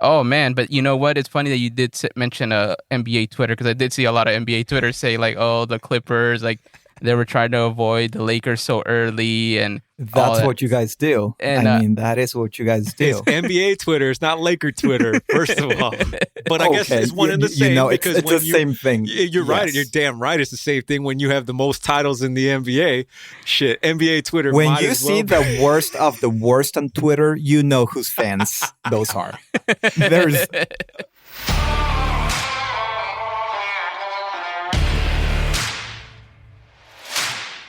Oh, man. But you know what? It's funny that you did mention NBA Twitter, because I did see a lot of NBA Twitter say, like, oh, the Clippers, like, they were trying to avoid the Lakers so early and all That's that. what you guys do. And, I mean, that is what you guys do. It's NBA Twitter. It's not Laker Twitter, first of all. But I guess it's one and the same. Because it's the same thing. You're right. You're damn right. It's the same thing when you have the most titles in the NBA. Shit, NBA Twitter. When you see the worst of the worst on Twitter, you know whose fans those are. There's...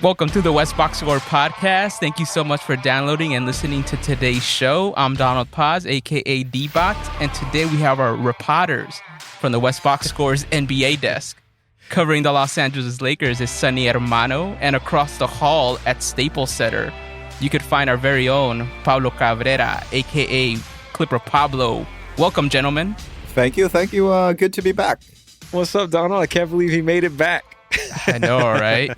Welcome to the West Box Score podcast. Thank you so much for downloading and listening to today's show. I'm Donald Paz, a.k.a. D-Bot, and today we have our reporters from the West Box Score's NBA desk. Covering the Los Angeles Lakers is Sonny Hermano, and across the hall at Staples Center, you could find our very own Pablo Cabrera, a.k.a. Clipper Pablo. Welcome, gentlemen. Thank you. Good to be back. What's up, Donald? I can't believe he made it back. I know, right?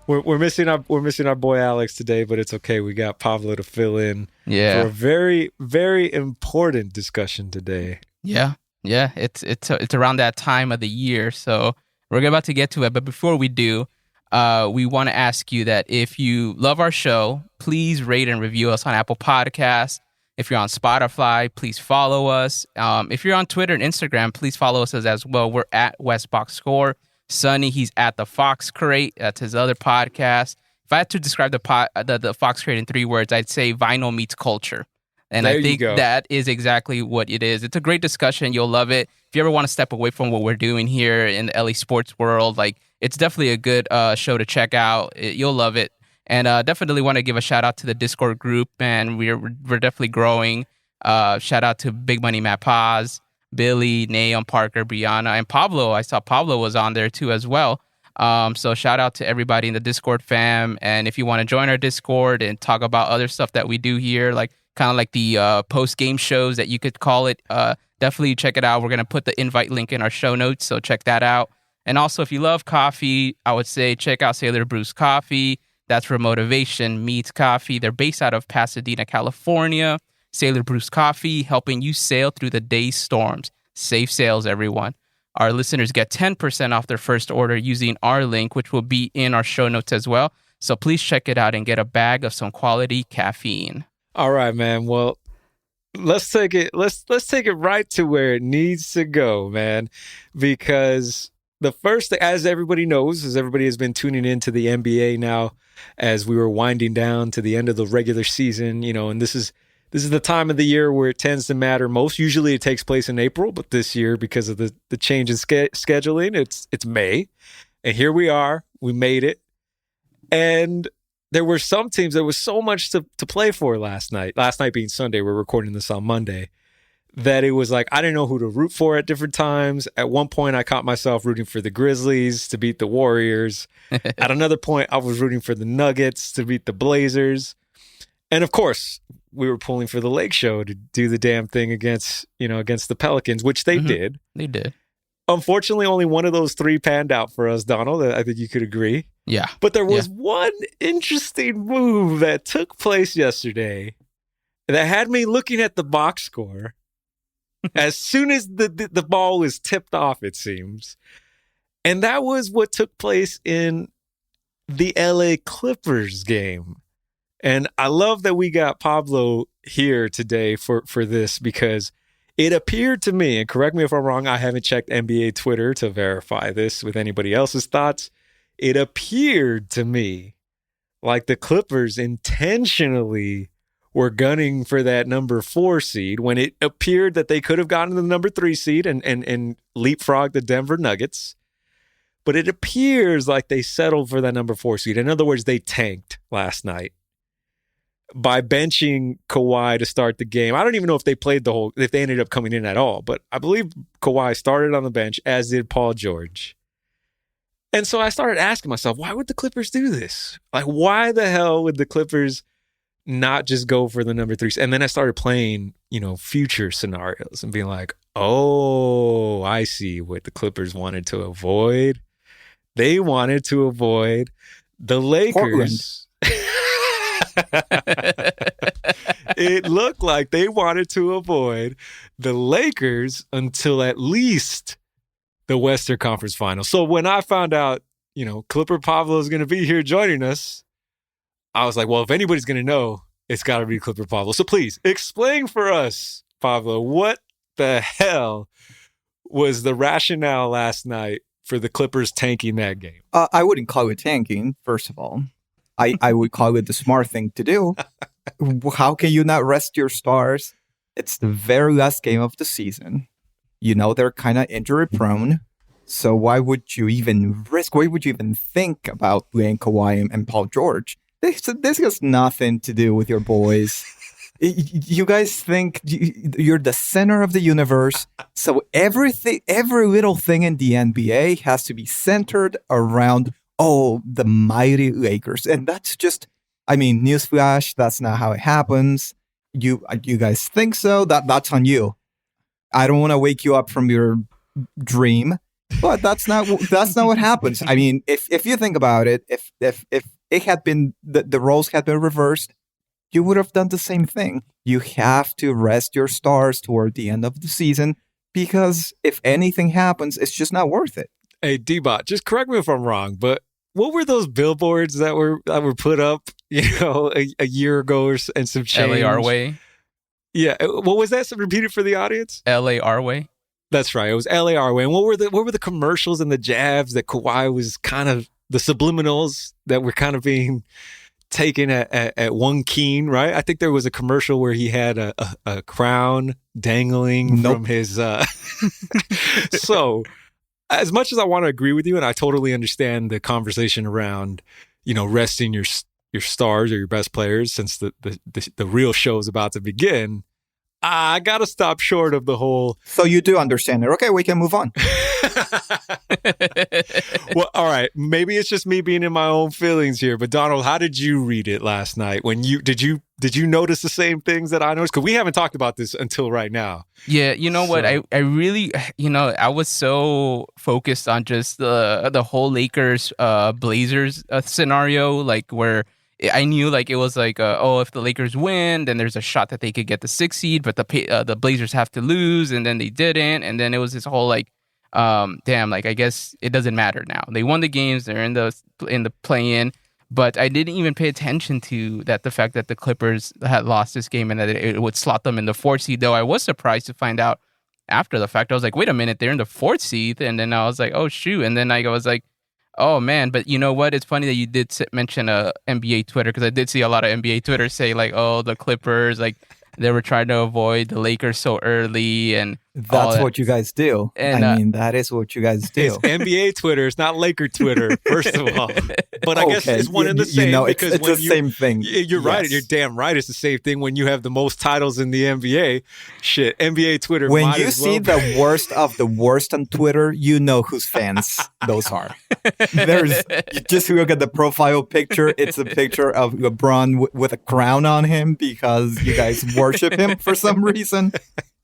we're missing our boy Alex today, but it's okay. We got Pablo to fill in for a very, very important discussion today. Yeah. It's around that time of the year, so we're about to get to it. But before we do, we want to ask you that if you love our show, please rate and review us on Apple Podcasts. If you're on Spotify, please follow us. If you're on Twitter and Instagram, please follow us as well. We're at West Box Score. Sonny, he's at the Fox Crate. That's his other podcast. If I had to describe the Fox Crate in 3 words, I'd say vinyl meets culture. And I think that is exactly what it is. It's a great discussion. You'll love it. If you ever want to step away from what we're doing here in the LA sports world, like, it's definitely a good show to check out. You'll love it. And definitely want to give a shout out to the Discord group, and we're definitely growing. Shout out to Big Money Matt Paz, Billy, Naum, Parker, Brianna, and Pablo. I saw Pablo was on there too as well. So shout out to everybody in the Discord fam. And if you want to join our Discord and talk about other stuff that we do here, like kind of like the post-game shows that you could call it, definitely check it out. We're going to put the invite link in our show notes, so check that out. And also, if you love coffee, I would say check out Sailor Brew's Coffee. That's where motivation meets coffee. They're based out of Pasadena, California. Sailor Brew's Coffee, helping you sail through the day's storms. Safe sails, everyone. Our listeners get 10% off their first order using our link, which will be in our show notes as well. So please check it out and get a bag of some quality caffeine. All right, man. Well, let's take it right to where it needs to go, man. Because the first thing, as everybody knows, as everybody has been tuning into the NBA now, as we were winding down to the end of the regular season, and this is the time of the year where it tends to matter most. Usually it takes place in April, but this year, because of the change in scheduling, it's May. And here we are. We made it. And there were some teams, there was so much to play for last night. Last night being Sunday, we're recording this on Monday, that it was like I didn't know who to root for at different times. At one point, I caught myself rooting for the Grizzlies to beat the Warriors. At another point, I was rooting for the Nuggets to beat the Blazers. And of course, we were pulling for the Lake Show to do the damn thing against the Pelicans, which they did. They did. Unfortunately, only one of those 3 panned out for us, Donald. I think you could agree. Yeah. But there was one interesting move that took place yesterday that had me looking at the box score as soon as the ball was tipped off, it seems. And that was what took place in the LA Clippers game. And I love that we got Pablo here today for this, because it appeared to me, and correct me if I'm wrong, I haven't checked NBA Twitter to verify this with anybody else's thoughts. It appeared to me like the Clippers intentionally were gunning for that number 4 seed when it appeared that they could have gotten the number 3 seed and leapfrogged the Denver Nuggets. But it appears like they settled for that number 4 seed. In other words, they tanked last night by benching Kawhi to start the game. I don't even know if they if they ended up coming in at all, but I believe Kawhi started on the bench, as did Paul George. And so I started asking myself, why would the Clippers do this? Like, why the hell would the Clippers not just go for the number 3? And then I started playing, future scenarios and being like, oh, I see what the Clippers wanted to avoid. They wanted to avoid the Lakers. It looked like they wanted to avoid the Lakers until at least the Western Conference Finals. So when I found out, Clipper Pablo is going to be here joining us, I was like, well, if anybody's going to know, it's got to be Clipper Pablo. So please explain for us, Pablo, what the hell was the rationale last night for the Clippers tanking that game? I wouldn't call it tanking, first of all. I would call it the smart thing to do. How can you not rest your stars? It's the very last game of the season. They're kind of injury prone. So why would you even risk? Why would you even think about playing Kawhi and Paul George? This has nothing to do with your boys. You guys think you're the center of the universe. So every little thing in the NBA has to be centered around, the mighty Lakers. And that's just, newsflash, that's not how it happens. You guys think so? That's on you. I don't want to wake you up from your dream, but that's not what happens. If you think about it, if it had been the roles had been reversed, you would have done the same thing. You have to rest your stars toward the end of the season because if anything happens, it's just not worth it. Hey, D-Bot, just correct me if I'm wrong, but what were those billboards that were put up, a year ago and some change? LA our way. Yeah, what was that? Repeat it for the audience. LA our way. That's right. It was LA our way. And what were the commercials and the jabs that Kawhi was kind of the subliminals that were kind of being taken at one keen, right? I think there was a commercial where he had a crown dangling from his. So, as much as I want to agree with you, and I totally understand the conversation around, resting your stars or your best players, since the real show is about to begin, I got to stop short of the whole. So you do understand it. Okay, we can move on. Well, all right. Maybe it's just me being in my own feelings here. But Donald, how did you read it last night? Did you notice the same things that I noticed? Because we haven't talked about this until right now. Yeah, what? I really, I was so focused on just the whole Lakers Blazers scenario, like where I knew like it was like if the Lakers win, then there's a shot that they could get the 6th seed, but the Blazers have to lose, and then they didn't, and then it was this whole like like I guess it doesn't matter now. They won the games, they're in the play-in, but I didn't even pay attention to the fact that the Clippers had lost this game and that it would slot them in the 4th seed. Though I was surprised to find out after the fact. I was like, wait a minute, they're in the 4th seed, and then I was like, oh shoot, and then I was like, oh man. But you know what? It's funny that you did mention NBA Twitter, because I did see a lot of NBA Twitter say like, oh, the Clippers, like they were trying to avoid the Lakers so early, and that's what you guys do. And that is what you guys do. It's NBA Twitter. It's not Laker Twitter, first of all. But I guess it's one and the same. Because it's the same thing. You're right. You're damn right. It's the same thing when you have the most titles in the NBA. Shit, NBA Twitter. When you see the worst of the worst on Twitter, you know whose fans those are. You just look at the profile picture. It's a picture of LeBron with a crown on him because you guys worship him for some reason.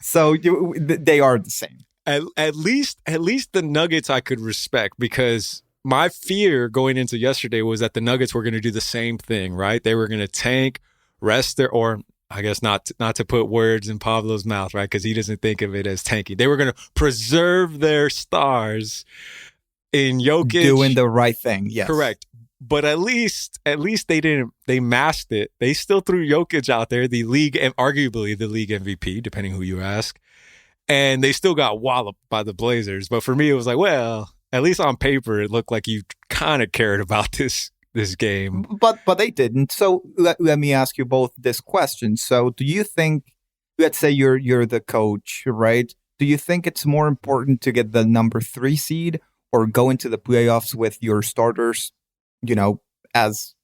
So they are the same. At least the Nuggets I could respect, because my fear going into yesterday was that the Nuggets were going to do the same thing, right? They were going to tank, rest or I guess not to put words in Pablo's mouth, right? Because he doesn't think of it as tanking. They were going to preserve their stars in Jokic. Doing the right thing, yes. Correct. But at least they didn't. They masked it. They still threw Jokic out there, the league, and arguably the league MVP, depending who you ask. And they still got walloped by the Blazers. But for me, it was like, well, at least on paper, it looked like you kind of cared about this game. But they didn't. So let me ask you both this question. So do you think, let's say you're the coach, right? Do you think it's more important to get the number 3 seed or go into the playoffs with your starters, as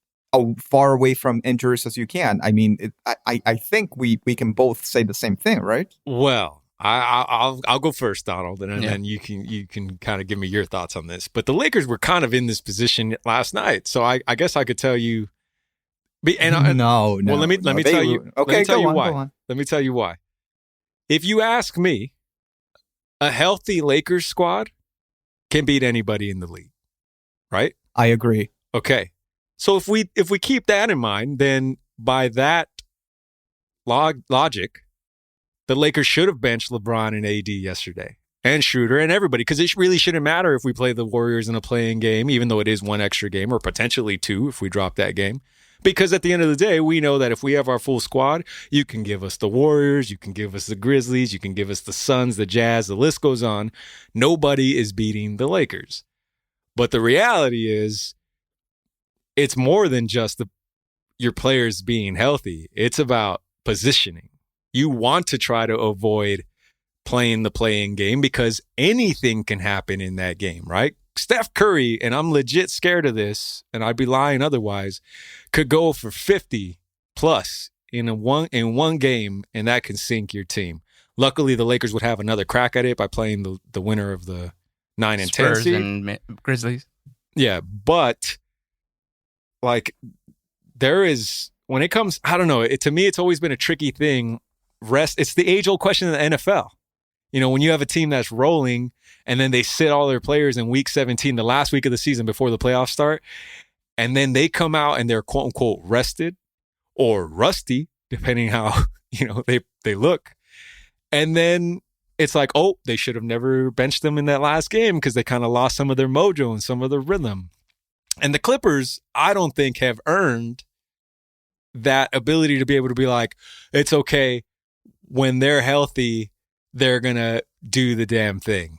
far away from injuries as you can? I mean, I think we can both say the same thing, right? Well, I'll go first, Donald, and then you can kind of give me your thoughts on this. But the Lakers were kind of in this position last night, so I guess I could tell you. No. Well, let me tell you. Okay, go on. Go on. Let me tell you why. If you ask me, a healthy Lakers squad can beat anybody in the league, right? I agree. Okay. So if we keep that in mind, then by that logic, the Lakers should have benched LeBron and AD yesterday and Schroeder and everybody, because it really shouldn't matter if we play the Warriors in a play-in game, even though it is one extra game or potentially two if we drop that game. Because at the end of the day, we know that if we have our full squad, you can give us the Warriors, you can give us the Grizzlies, you can give us the Suns, the Jazz, the list goes on. Nobody is beating the Lakers. But the reality is, it's more than just your players being healthy. It's about positioning. You want to try to avoid playing the play-in game because anything can happen in that game, right? Steph Curry, and I'm legit scared of this, and I'd be lying otherwise, could go for 50 plus in one game, and that can sink your team. Luckily, the Lakers would have another crack at it by playing the winner of the 9 and 10 Spurs seed. and Grizzlies. Yeah, but like there is, when it comes, I don't know, to me, it's always been a tricky thing. It's the age-old question in the NFL. You know, when you have a team that's rolling and then they sit all their players in week 17, the last week of the season before the playoffs start, and then they come out and they're quote unquote rested or rusty, depending how, they look. And then it's like, oh, they should have never benched them in that last game because they kind of lost some of their mojo and some of their rhythm. And the Clippers, I don't think, have earned that ability to be able to be like, it's okay, when they're healthy, they're going to do the damn thing.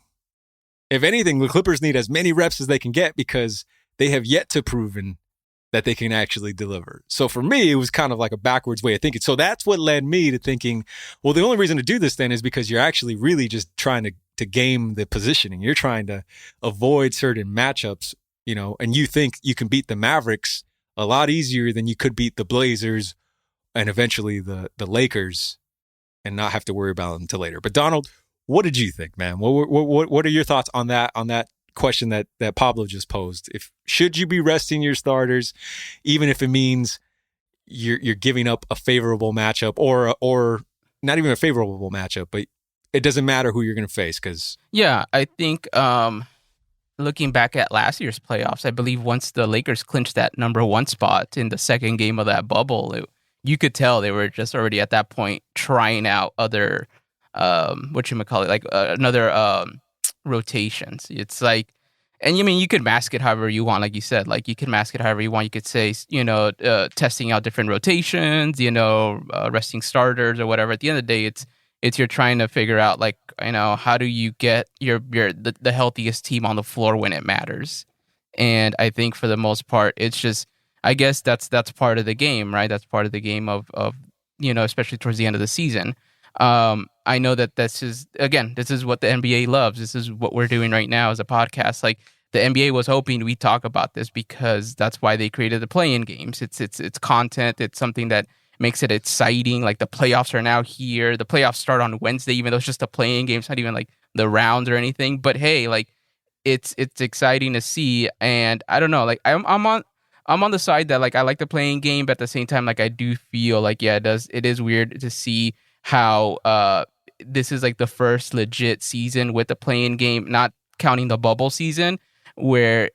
If anything, the Clippers need as many reps as they can get because they have yet to proven that they can actually deliver. So for me, it was kind of like a backwards way of thinking. So that's what led me to thinking, well, the only reason to do this then is because you're actually really just trying to game the positioning. You're trying to avoid certain matchups, and you think you can beat the Mavericks a lot easier than you could beat the Blazers and eventually the Lakers, and not have to worry about them until later. But Donald, what did you think, man? What are your thoughts on that question that Pablo just posed? Should you be resting your starters, even if it means you're giving up a favorable matchup, or not even a favorable matchup, but it doesn't matter who you're going to face? Because I think looking back at last year's playoffs, I believe once the Lakers clinched that number one spot in the second game of that bubble, you could tell they were just already at that point trying out other, another rotations. It's like, and you could mask it however you want, like you said, like you can mask it however you want. You could say, testing out different rotations, resting starters or whatever. At the end of the day, it's you're trying to figure out, like, how do you get the healthiest team on the floor when it matters. And I think for the most part, it's just, I guess that's part of the game, right? That's part of the game of especially towards the end of the season. I know that this is what the NBA loves. This is what we're doing right now as a podcast. Like, the NBA was hoping we talk about this because that's why they created the play-in games. It's content. It's something that makes it exciting. Like, the playoffs are now here. The playoffs start on Wednesday, even though it's just a play-in game. It's not even like the rounds or anything. But hey, like, it's exciting to see. And I don't know, like, I'm on the side that, like, I like the playing game, but at the same time, like, I do feel like, it is weird to see how this is like the first legit season with the playing game, not counting the bubble season, where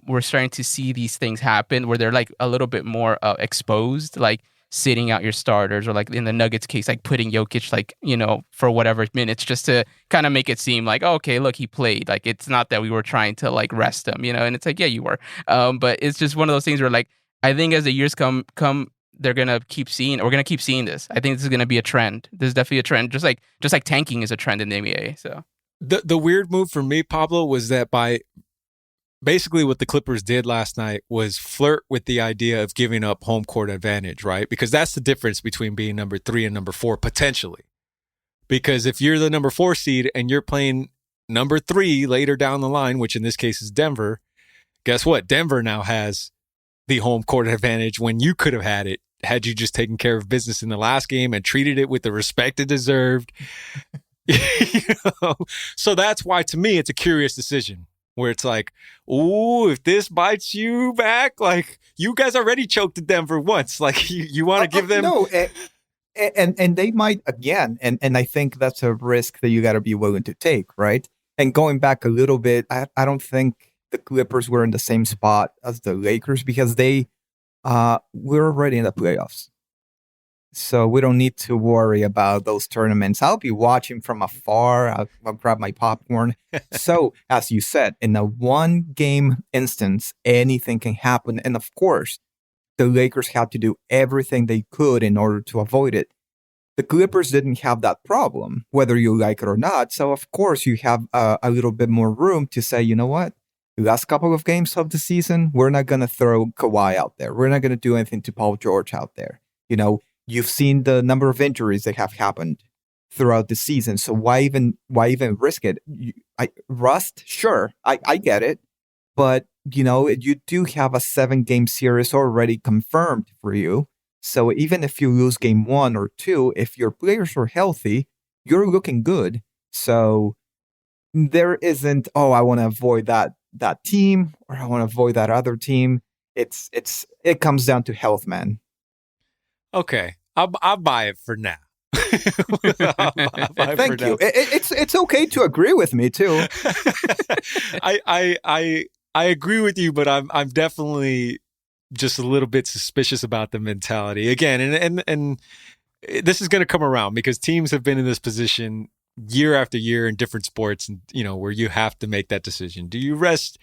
we're starting to see these things happen where they're like a little bit more exposed, like sitting out your starters, or like in the Nuggets case, like putting Jokic, like, for whatever minutes, just to kind of make it seem like, oh, okay, look, he played. Like, it's not that we were trying to like rest him, and it's like, yeah, you were. But it's just one of those things where, like, I think as the years come, we're gonna keep seeing this. I think this is gonna be a trend. This is definitely a trend, just like tanking is a trend in the NBA. So the weird move for me, Pablo, was that by basically what the Clippers did last night was flirt with the idea of giving up home court advantage, right? Because that's the difference between being number 3 and number 4, potentially. Because if you're the number 4 seed and you're playing number 3 later down the line, which in this case is Denver, guess what? Denver now has the home court advantage when you could have had it had you just taken care of business in the last game and treated it with the respect it deserved. So that's why, to me, it's a curious decision. Where it's like, ooh, if this bites you back, like, you guys already choked at Denver once. Like, you want to give them... No, and they might again. And I think that's a risk that you got to be willing to take, right? And going back a little bit, I don't think the Clippers were in the same spot as the Lakers because they were already in the playoffs. So we don't need to worry about those tournaments. I'll be watching from afar. I'll grab my popcorn. So, as you said, in a one game instance, anything can happen. And of course, the Lakers had to do everything they could in order to avoid it. The Clippers didn't have that problem, whether you like it or not. So, of course, you have a little bit more room to say, you know what? The last couple of games of the season, we're not going to throw Kawhi out there. We're not going to do anything to Paul George out there. You know, you've seen the number of injuries that have happened throughout the season. So why even risk it? Rust, sure, I get it. But, you know, you do have a 7-game series already confirmed for you. So even if you lose game 1 or 2, if your players are healthy, you're looking good. So there isn't, oh, I want to avoid that team or I want to avoid that other team. It comes down to health, man. Okay, I'll buy it for now. Thank you. It's okay to agree with me too. I agree with you, but I'm definitely just a little bit suspicious about the mentality again, and this is going to come around because teams have been in this position year after year in different sports, and you know where you have to make that decision. Do you rest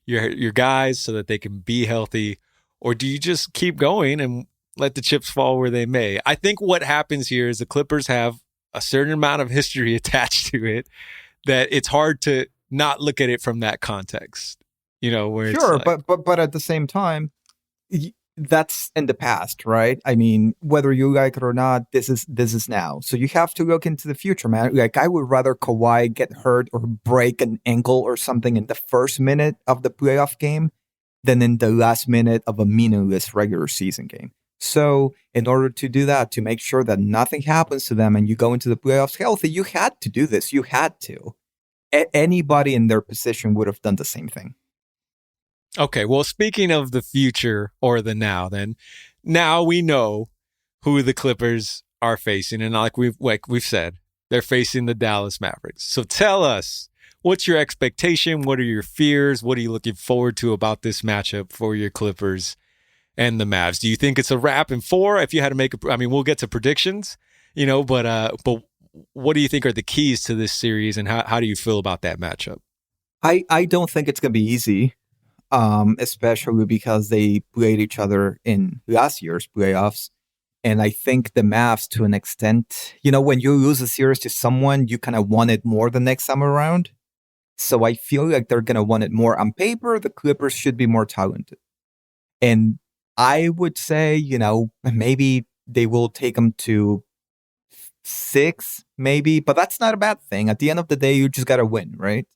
your guys so that they can be healthy, or do you just keep going and let the chips fall where they may? I think what happens here is the Clippers have a certain amount of history attached to it that it's hard to not look at it from that context. You know, where sure, it's like, but at the same time, that's in the past, right? I mean, whether you like it or not, this is now. So you have to look into the future, man. Like, I would rather Kawhi get hurt or break an ankle or something in the first minute of the playoff game than in the last minute of a meaningless regular season game. So in order to do that, to make sure that nothing happens to them and you go into the playoffs healthy, you had to do this. You had to. Anybody in their position would have done the same thing. Okay, well, speaking of the future or the now, then now we know who the Clippers are facing, and like we've said, they're facing the Dallas Mavericks. So tell us, what's your expectation? What are your fears? What are you looking forward to about this matchup for your Clippers and the Mavs? Do you think it's a wrap in 4? If you had to make I mean, we'll get to predictions, you know, but what do you think are the keys to this series, and how do you feel about that matchup? I don't think it's gonna be easy. Especially because they played each other in last year's playoffs. And I think the Mavs, to an extent, you know, when you lose a series to someone, you kind of want it more the next time around. So I feel like they're going to want it more. On paper, the Clippers should be more talented. And I would say, you know, maybe they will take them to 6, maybe, but that's not a bad thing. At the end of the day, you just got to win, right?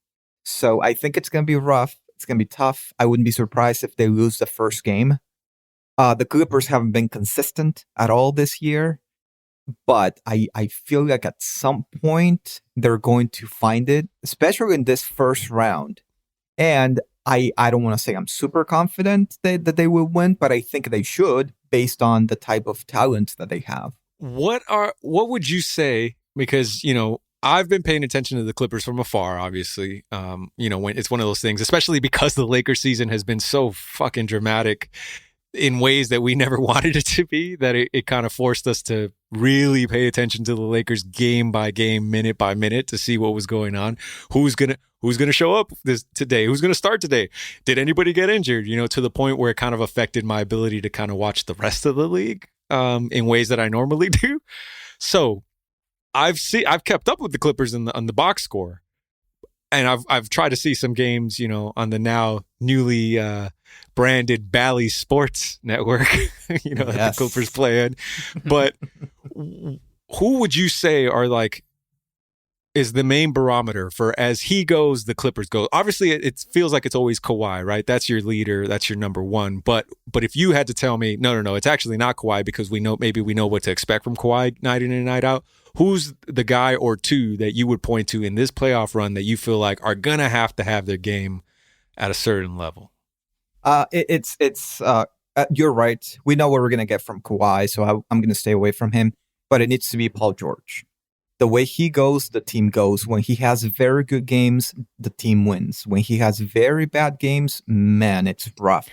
So I think it's going to be rough. It's going to be tough. I wouldn't be surprised if they lose the first game. The Clippers haven't been consistent at all this year, but I feel like at some point they're going to find it, especially in this first round. And I don't want to say I'm super confident that they will win, but I think they should based on the type of talent that they have. What would you say? Because, you know, I've been paying attention to the Clippers from afar, obviously. You know, when it's one of those things, especially because the Lakers season has been so fucking dramatic in ways that we never wanted it to be, that it kind of forced us to really pay attention to the Lakers game by game, minute by minute, to see what was going on. Who's gonna show up today? Who's gonna start today? Did anybody get injured? You know, to the point where it kind of affected my ability to kind of watch the rest of the league in ways that I normally do. So I've kept up with the Clippers on the box score, and I've tried to see some games, you know, on the now newly branded Bally Sports Network, you know, that the Clippers play in. But who would you say is the main barometer for as he goes, the Clippers go? Obviously, it feels like it's always Kawhi, right? That's your leader. That's your number one. But if you had to tell me, no, it's actually not Kawhi, because we know what to expect from Kawhi night in and night out. Who's the guy or two that you would point to in this playoff run that you feel like are going to have their game at a certain level? You're right. We know what we're going to get from Kawhi, so I'm going to stay away from him. But it needs to be Paul George. The way he goes, the team goes. When he has very good games, the team wins. When he has very bad games, man, it's rough.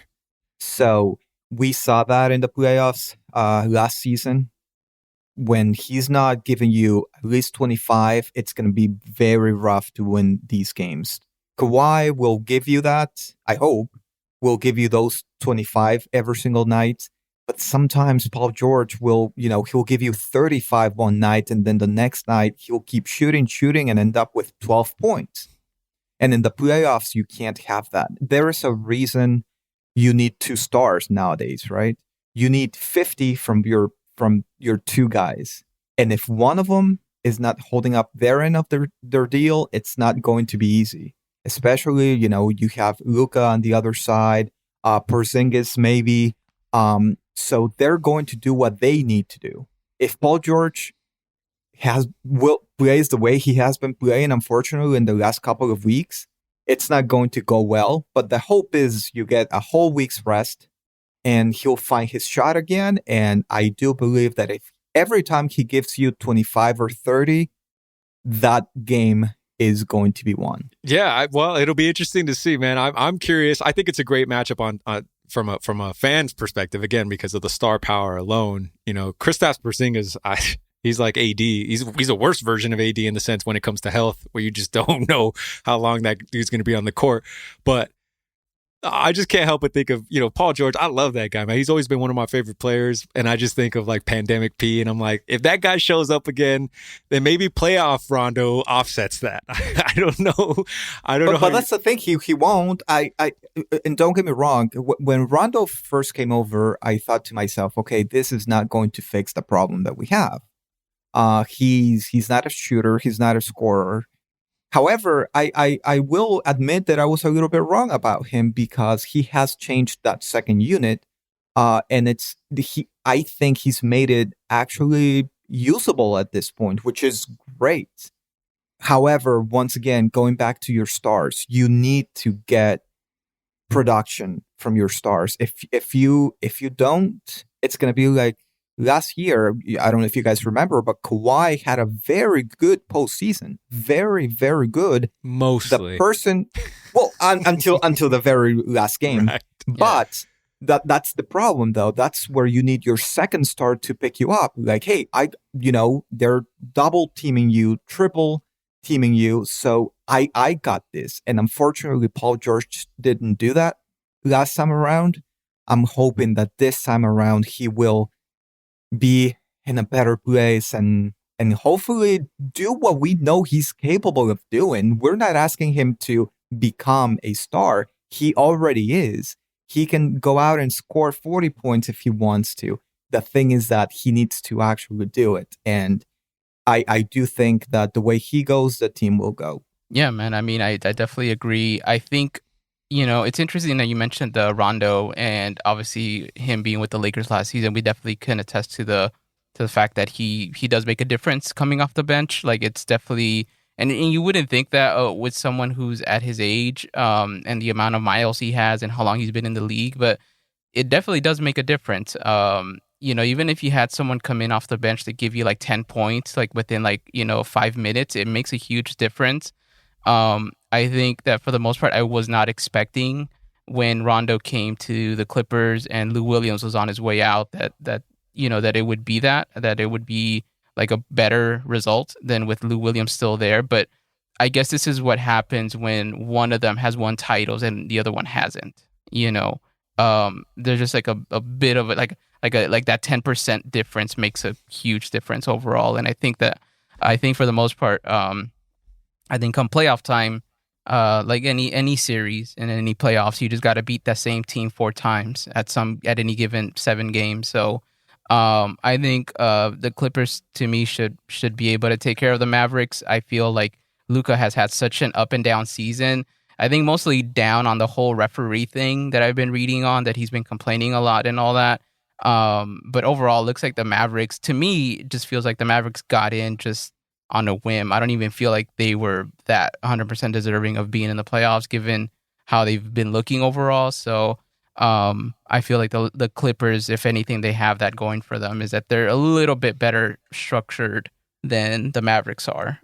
So we saw that in the playoffs last season. when he's not giving you at least 25, it's going to be very rough to win these games. Kawhi will give you that, I hope, will give you those 25 every single night. But sometimes Paul George will, he'll give you 35 one night, and then the next night he'll keep shooting, and end up with 12 points. And in the playoffs, you can't have that. There is a reason you need 2 stars nowadays, right? You need 50 from your 2 guys. And if one of them is not holding up their end of their deal, it's not going to be easy. Especially, you have Luka on the other side, Porzingis maybe. So they're going to do what they need to do. If Paul George plays the way he has been playing, unfortunately, in the last couple of weeks, it's not going to go well. But the hope is you get a whole week's rest and he'll find his shot again. And I do believe that if every time he gives you 25 or 30, that game is going to be won. Yeah, well, it'll be interesting to see, man. I'm curious. I think it's a great matchup on from a fan's perspective, again, because of the star power alone. Kristaps Porzingis, he's like AD. He's a worse version of AD in the sense when it comes to health, where you just don't know how long that dude's going to be on the court. But I just can't help but think of, Paul George. I love that guy, man. He's always been one of my favorite players. And I just think of like Pandemic P. And I'm like, if that guy shows up again, then maybe playoff Rondo offsets that. I don't know. But that's the thing. He won't. And don't get me wrong. When Rondo first came over, I thought to myself, okay, this is not going to fix the problem that we have. He's not a shooter. He's not a scorer. However, I will admit that I was a little bit wrong about him because he has changed that second unit, and I think he's made it actually usable at this point, which is great. However, once again, going back to your stars, you need to get production from your stars. If you don't, it's going to be like last year. I don't know if you guys remember, but Kawhi had a very good postseason. Very, very good. Mostly. The person, until the very last game. Right. But that's the problem, though. That's where you need your second star to pick you up. Like, hey, they're double teaming you, triple teaming you. So I got this. And unfortunately, Paul George didn't do that last time around. I'm hoping that this time around he will be in a better place and hopefully do what we know he's capable of doing. We're not asking him to become a star. He already is. He can go out and score 40 points if he wants to. The thing is that he needs to actually do it. And I do think that the way he goes, the team will go. Yeah, man. I mean, I definitely agree. I think, it's interesting that you mentioned the Rondo and obviously him being with the Lakers last season. We definitely can attest to the fact that he does make a difference coming off the bench. Like, it's definitely, and you wouldn't think that with someone who's at his age and the amount of miles he has and how long he's been in the league, but it definitely does make a difference. Even if you had someone come in off the bench to give you like 10 points, like within 5 minutes, it makes a huge difference. I think that for the most part, I was not expecting when Rondo came to the Clippers and Lou Williams was on his way out that it would be that it would be like a better result than with Lou Williams still there. But I guess this is what happens when one of them has won titles and the other one hasn't. There's just like a bit of it, like that 10% difference makes a huge difference overall. And I think for the most part, I think come playoff time, like any series and any playoffs, you just got to beat that same team 4 times at any given 7 games. So I think the Clippers to me should be able to take care of the Mavericks. I feel like Luka has had such an up and down season. I think mostly down on the whole referee thing that I've been reading on, that he's been complaining a lot and all that. But overall, it looks like the Mavericks, to me, it just feels like the Mavericks got in just on a whim. I don't even feel like they were that 100% deserving of being in the playoffs, given how they've been looking overall. So I feel like the Clippers, if anything, they have that going for them, is that they're a little bit better structured than the Mavericks are.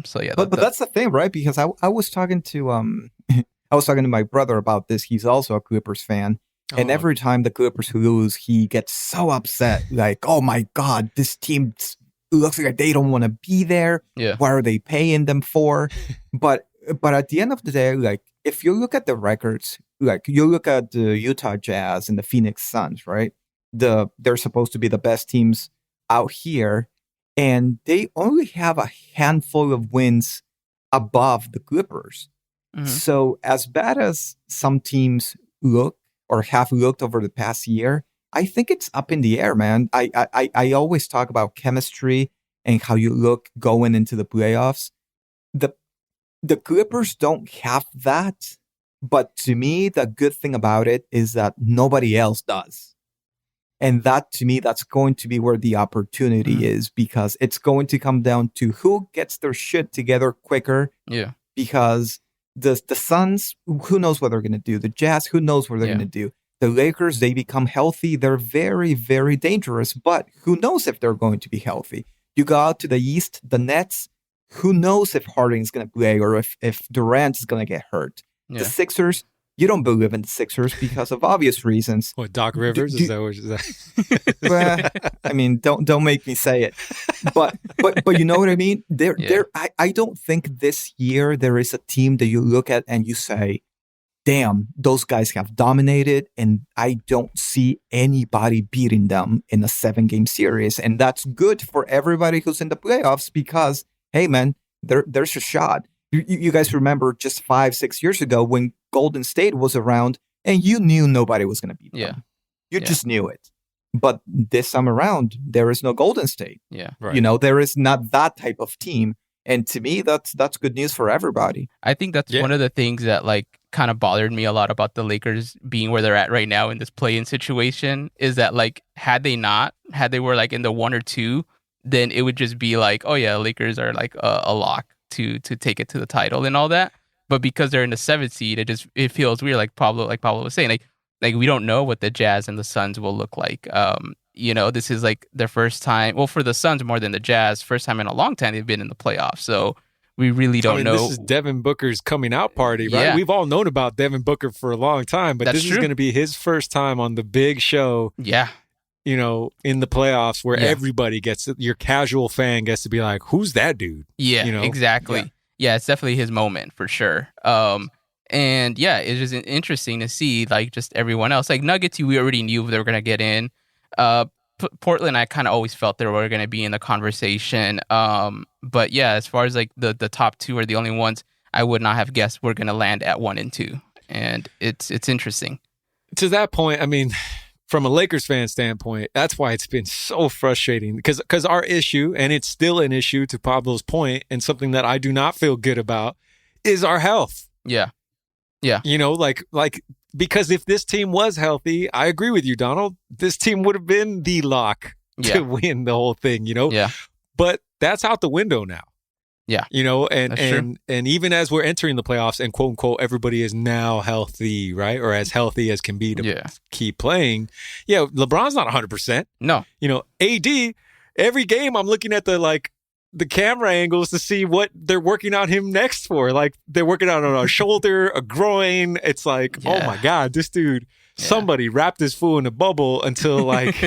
So yeah, but that's the thing, right? Because I was talking to I was talking to my brother about this. He's also a Clippers fan, And every time the Clippers lose, he gets so upset. Like, oh my God, this team looks like they don't want to be there. Yeah. What are they paying them for? But at the end of the day, like, if you look at the records, like you look at the Utah Jazz and the Phoenix Suns, right? They're supposed to be the best teams out here, and they only have a handful of wins above the Clippers. Mhm. So as bad as some teams look or have looked over the past year, I think it's up in the air, man. I always talk about chemistry and how you look going into the playoffs. The Clippers don't have that, but to me, the good thing about it is that nobody else does. And that, to me, that's going to be where the opportunity is, because it's going to come down to who gets their shit together quicker. Yeah. Because the Suns, who knows what they're going to do? The Jazz, who knows what they're going to do? The Lakers, they become healthy. They're very, very dangerous, but who knows if they're going to be healthy? You go out to the East, the Nets, who knows if Harden's going to play or if Durant is going to get hurt? Yeah. The Sixers, you don't believe in the Sixers because of obvious reasons. What, Doc Rivers? Is that? Well, I mean, don't make me say it. But you know what I mean? I don't think this year there is a team that you look at and you say, damn, those guys have dominated, and I don't see anybody beating them in a 7-game series. And that's good for everybody who's in the playoffs because, hey, man, there's a shot. You guys remember just 5-6 years ago when Golden State was around and you knew nobody was going to beat them. Yeah. You just knew it. But this time around, there is no Golden State. Yeah. Right. You know, there is not that type of team. And to me, that's good news for everybody. I think that's one of the things that like kind of bothered me a lot about the Lakers being where they're at right now in this play-in situation is that like had they were like in the 1 or 2, then it would just be like, oh yeah, Lakers are like a lock to take it to the title and all that. But because they're in the 7th seed, it feels weird. Like Pablo was saying, like we don't know what the Jazz and the Suns will look like. You know, this is like their first time. Well, for the Suns more than the Jazz, first time in a long time they've been in the playoffs. So we really don't know. This is Devin Booker's coming out party, right? Yeah. We've all known about Devin Booker for a long time, but That's this true. is going to be his first time on the big show. Yeah. You know, in the playoffs where everybody your casual fan gets to be like, who's that dude? Yeah, you know? exactly. Yeah, it's definitely his moment for sure. And yeah, it's just interesting to see like just everyone else. Like Nuggets, we already knew they were going to get in. Portland, I kind of always felt they were going to be in the conversation. But yeah, as far as like the top 2 are the only ones I would not have guessed were going to land at 1 and 2. And it's interesting. To that point, I mean, from a Lakers fan standpoint, that's why it's been so frustrating because our issue, and it's still an issue to Pablo's point, and something that I do not feel good about, is our health. Yeah. Yeah. You know, like because if this team was healthy, I agree with you, Donald, this team would have been the lock to win the whole thing, you know? Yeah. But that's out the window now. Yeah. You know, and even as we're entering the playoffs and quote unquote, everybody is now healthy, right? Or as healthy as can be to keep playing. Yeah. LeBron's not 100%. No. You know, AD, every game I'm looking at the camera angles to see what they're working on him next for. Like they're working on a shoulder, a groin. It's like, oh my God, this dude, somebody wrapped this fool in a bubble until like,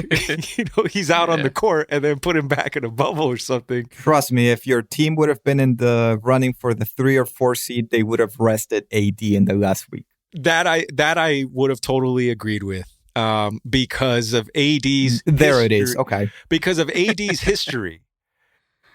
you know, he's out on the court and then put him back in a bubble or something. Trust me, if your team would have been in the running for the 3 or 4 seed, they would have rested AD in the last week. That I would have totally agreed with. Because of AD's There it is. Okay. Because of AD's history.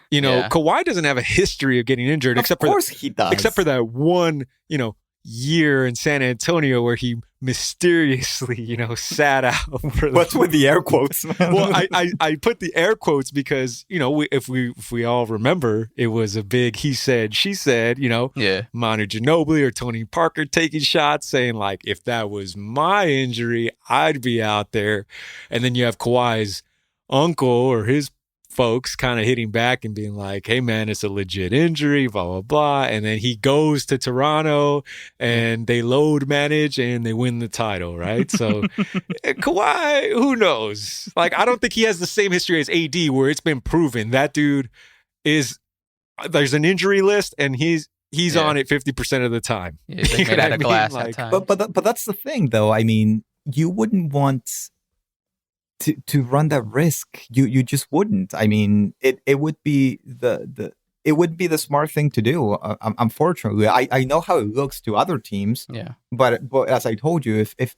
You know, Kawhi doesn't have a history of getting injured, Of course he does. Except for that one, you know, year in San Antonio where he mysteriously, you know, sat out. What's with the air quotes, man? Well, I put the air quotes because, you know, if we all remember, it was a big he said, she said, you know, Manu Ginobili or Tony Parker taking shots saying like, if that was my injury, I'd be out there. And then you have Kawhi's uncle or his folks kind of hitting back and being like, hey man, it's a legit injury, blah, blah, blah. And then he goes to Toronto and they load manage and they win the title, right? So Kawhi, who knows? Like, I don't think he has the same history as AD where it's been proven that dude there's an injury list and he's on it 50% of the time. Yeah, he's like made out of glass like, at times. But that's the thing, though. I mean, you wouldn't want to run that risk. You just wouldn't. I mean, it would be it would be the smart thing to do. Unfortunately, I know how it looks to other teams. Yeah. But as I told you, if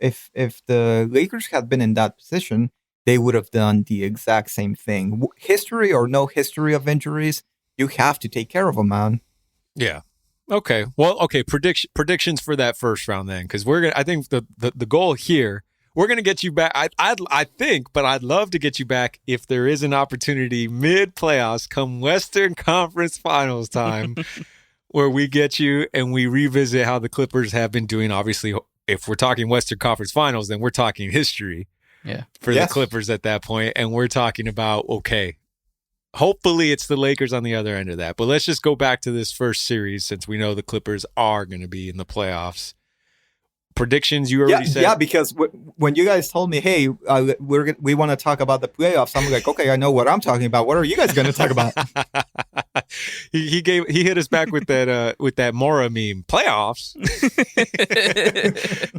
the Lakers had been in that position, they would have done the exact same thing. History or no history of injuries, you have to take care of them, man. Yeah. Okay. Well, okay. Predictions for that first round then, because I think the goal here, we're gonna get you back. I think, but I'd love to get you back if there is an opportunity mid playoffs, come Western Conference Finals time, where we get you and we revisit how the Clippers have been doing. Obviously, if we're talking Western Conference Finals, then we're talking history. Yeah. For the Clippers at that point, and we're talking about okay. Hopefully, it's the Lakers on the other end of that. But let's just go back to this first series since we know the Clippers are going to be in the playoffs. Predictions you already said? Yeah, because when you guys told me, hey, we want to talk about the playoffs, I'm like, okay, I know what I'm talking about. What are you guys going to talk about? he hit us back with that Mora meme. Playoffs?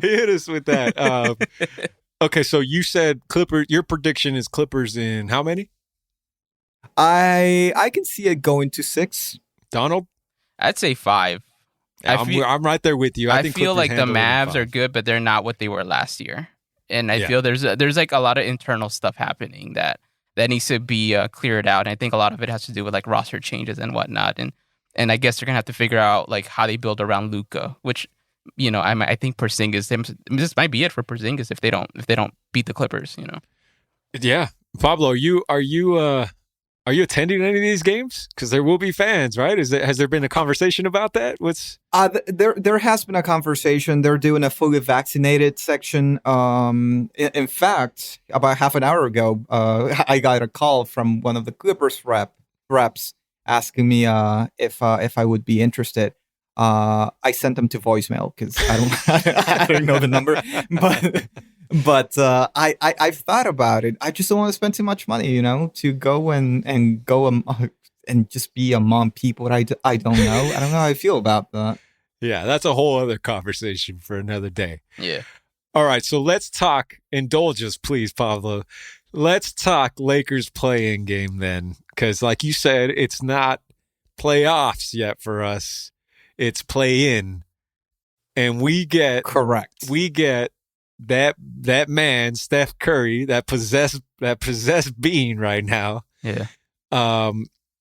He hit us with that. Okay, so you said Clippers. Your prediction is Clippers in how many? I can see it going to 6. Donald? I'd say 5. I'm right there with you. I think feel Clippers like the handle it in Mavs 5. are good, but they're not what they were last year. And I feel there's like a lot of internal stuff happening that needs to be cleared out. And I think a lot of it has to do with like roster changes and whatnot. And I guess they're gonna have to figure out like how they build around Luka, which I think Porzingis. This might be it for Porzingis if they don't beat the Clippers. Yeah, Pablo, are you attending any of these games? Because there will be fans, right? Has there been a conversation about that? There has been a conversation. They're doing a fully vaccinated section. In fact, about half an hour ago, I got a call from one of the Clippers reps asking me if I would be interested. I sent them to voicemail because I don't know the number, but I've thought about it. I just don't want to spend too much money, to go and go and just be among people I don't know. I don't know how I feel about that. Yeah, that's a whole other conversation for another day. Yeah. All right, so let's talk. Indulge us, please, Pablo. Let's talk Lakers play-in game then, because like you said, it's not playoffs yet for us. It's play-in, and we get that man, Steph Curry, that possessed being right now. Yeah.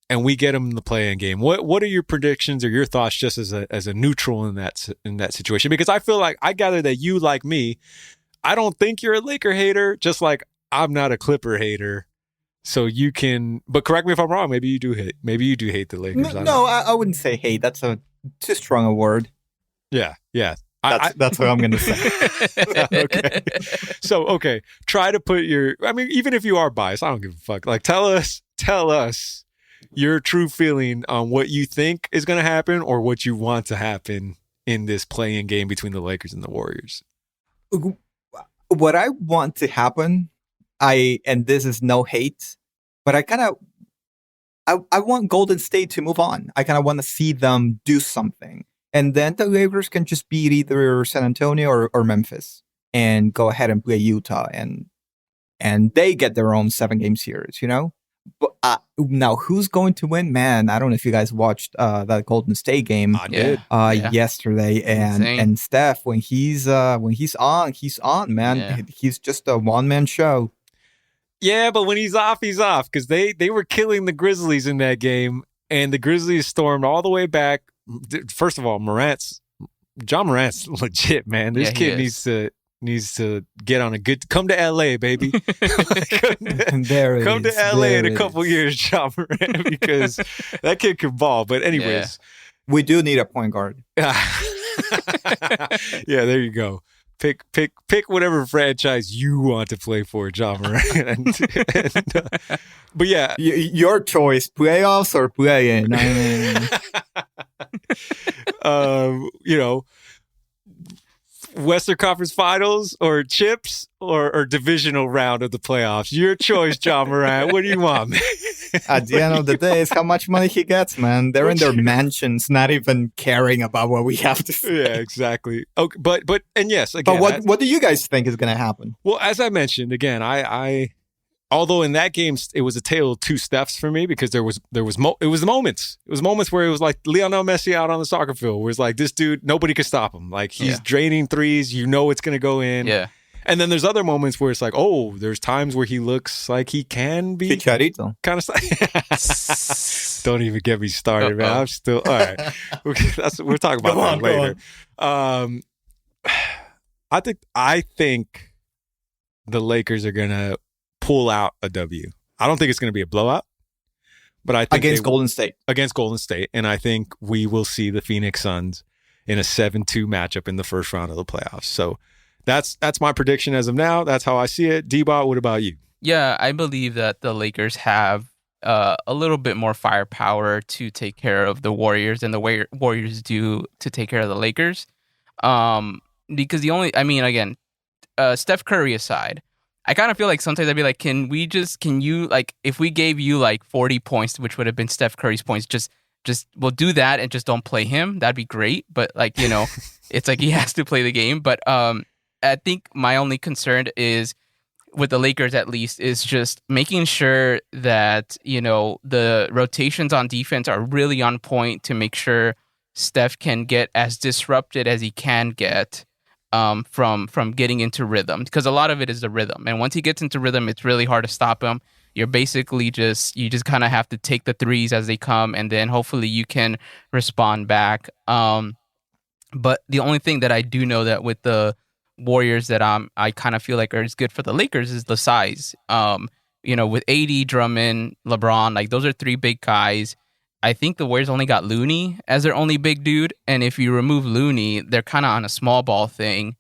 And we get him in the play-in game. What are your predictions or your thoughts just as a neutral in that situation? Because I feel like I gather that you, like me, I don't think you're a Laker hater, just like I'm not a Clipper hater. So you can, but correct me if I'm wrong. Maybe you do hate the Lakers. No, I wouldn't say hate. That's too strong a word. Yeah. That's what I'm going to say. Okay. So, okay. Try to put even if you are biased, I don't give a fuck. Like, tell us your true feeling on what you think is going to happen or what you want to happen in this play-in game between the Lakers and the Warriors. What I want to happen, and this is no hate, but I want Golden State to move on. I kind of want to see them do something. And then the Lakers can just beat either San Antonio or Memphis and go ahead and play Utah. And they get their own 7-game series, But now, who's going to win? Man, I don't know if you guys watched that Golden State game I did. yesterday. And Steph, when he's on, man. Yeah. He's just a one-man show. Yeah, but when he's off, because they were killing the Grizzlies in that game, and the Grizzlies stormed all the way back. First of all, John Morant's legit, man. This kid needs to get on come to LA, baby. Come to LA in a couple years, John Morant, because that kid can ball. But anyways, we do need a point guard. Yeah, there you go. Pick whatever franchise you want to play for, John Morant. But yeah, your choice: playoffs or play-in. Western Conference Finals or chips or divisional round of the playoffs? Your choice, John Morant. What do you want, man? At the end of the day, it's how much money he gets, man. They're in their mansions, not even caring about what we have to say. Yeah, exactly. Okay, but and yes, again. But what do you guys think is going to happen? Well, as I mentioned, again, I although in that game it was a tale of two steps for me because it was moments. It was moments where it was like Lionel Messi out on the soccer field, where it's like this dude, nobody could stop him. Like he's draining threes, you know it's going to go in. Yeah. And then there's other moments where it's like, oh, there's times where he looks like he can be Chicharito. kind of. Don't even get me started, man. I'm still all right. We're talking about that later. I think the Lakers are gonna pull out a W. I don't think it's gonna be a blowout, but I think against Golden State, and I think we will see the Phoenix Suns in a 7-2 matchup in the first round of the playoffs. So. That's my prediction as of now. That's how I see it. D-Bot, what about you? Yeah, I believe that the Lakers have a little bit more firepower to take care of the Warriors than the Warriors do to take care of the Lakers. Because again, Steph Curry aside, I kind of feel like sometimes I'd be like, if we gave you like 40 points, which would have been Steph Curry's points, just we'll do that and just don't play him. That'd be great. But like, it's like he has to play the game. But I think my only concern is with the Lakers, at least, is just making sure that, the rotations on defense are really on point to make sure Steph can get as disrupted as he can get from getting into rhythm, because a lot of it is the rhythm. And once he gets into rhythm, it's really hard to stop him. You're basically you just kind of have to take the threes as they come, and then hopefully you can respond back. But the only thing that I do know that with the Warriors that I kind of feel like is good for the Lakers is the size. With AD, Drummond, LeBron, like those are three big guys. I think the Warriors only got Looney as their only big dude, and if you remove Looney, they're kind of on a small ball thing.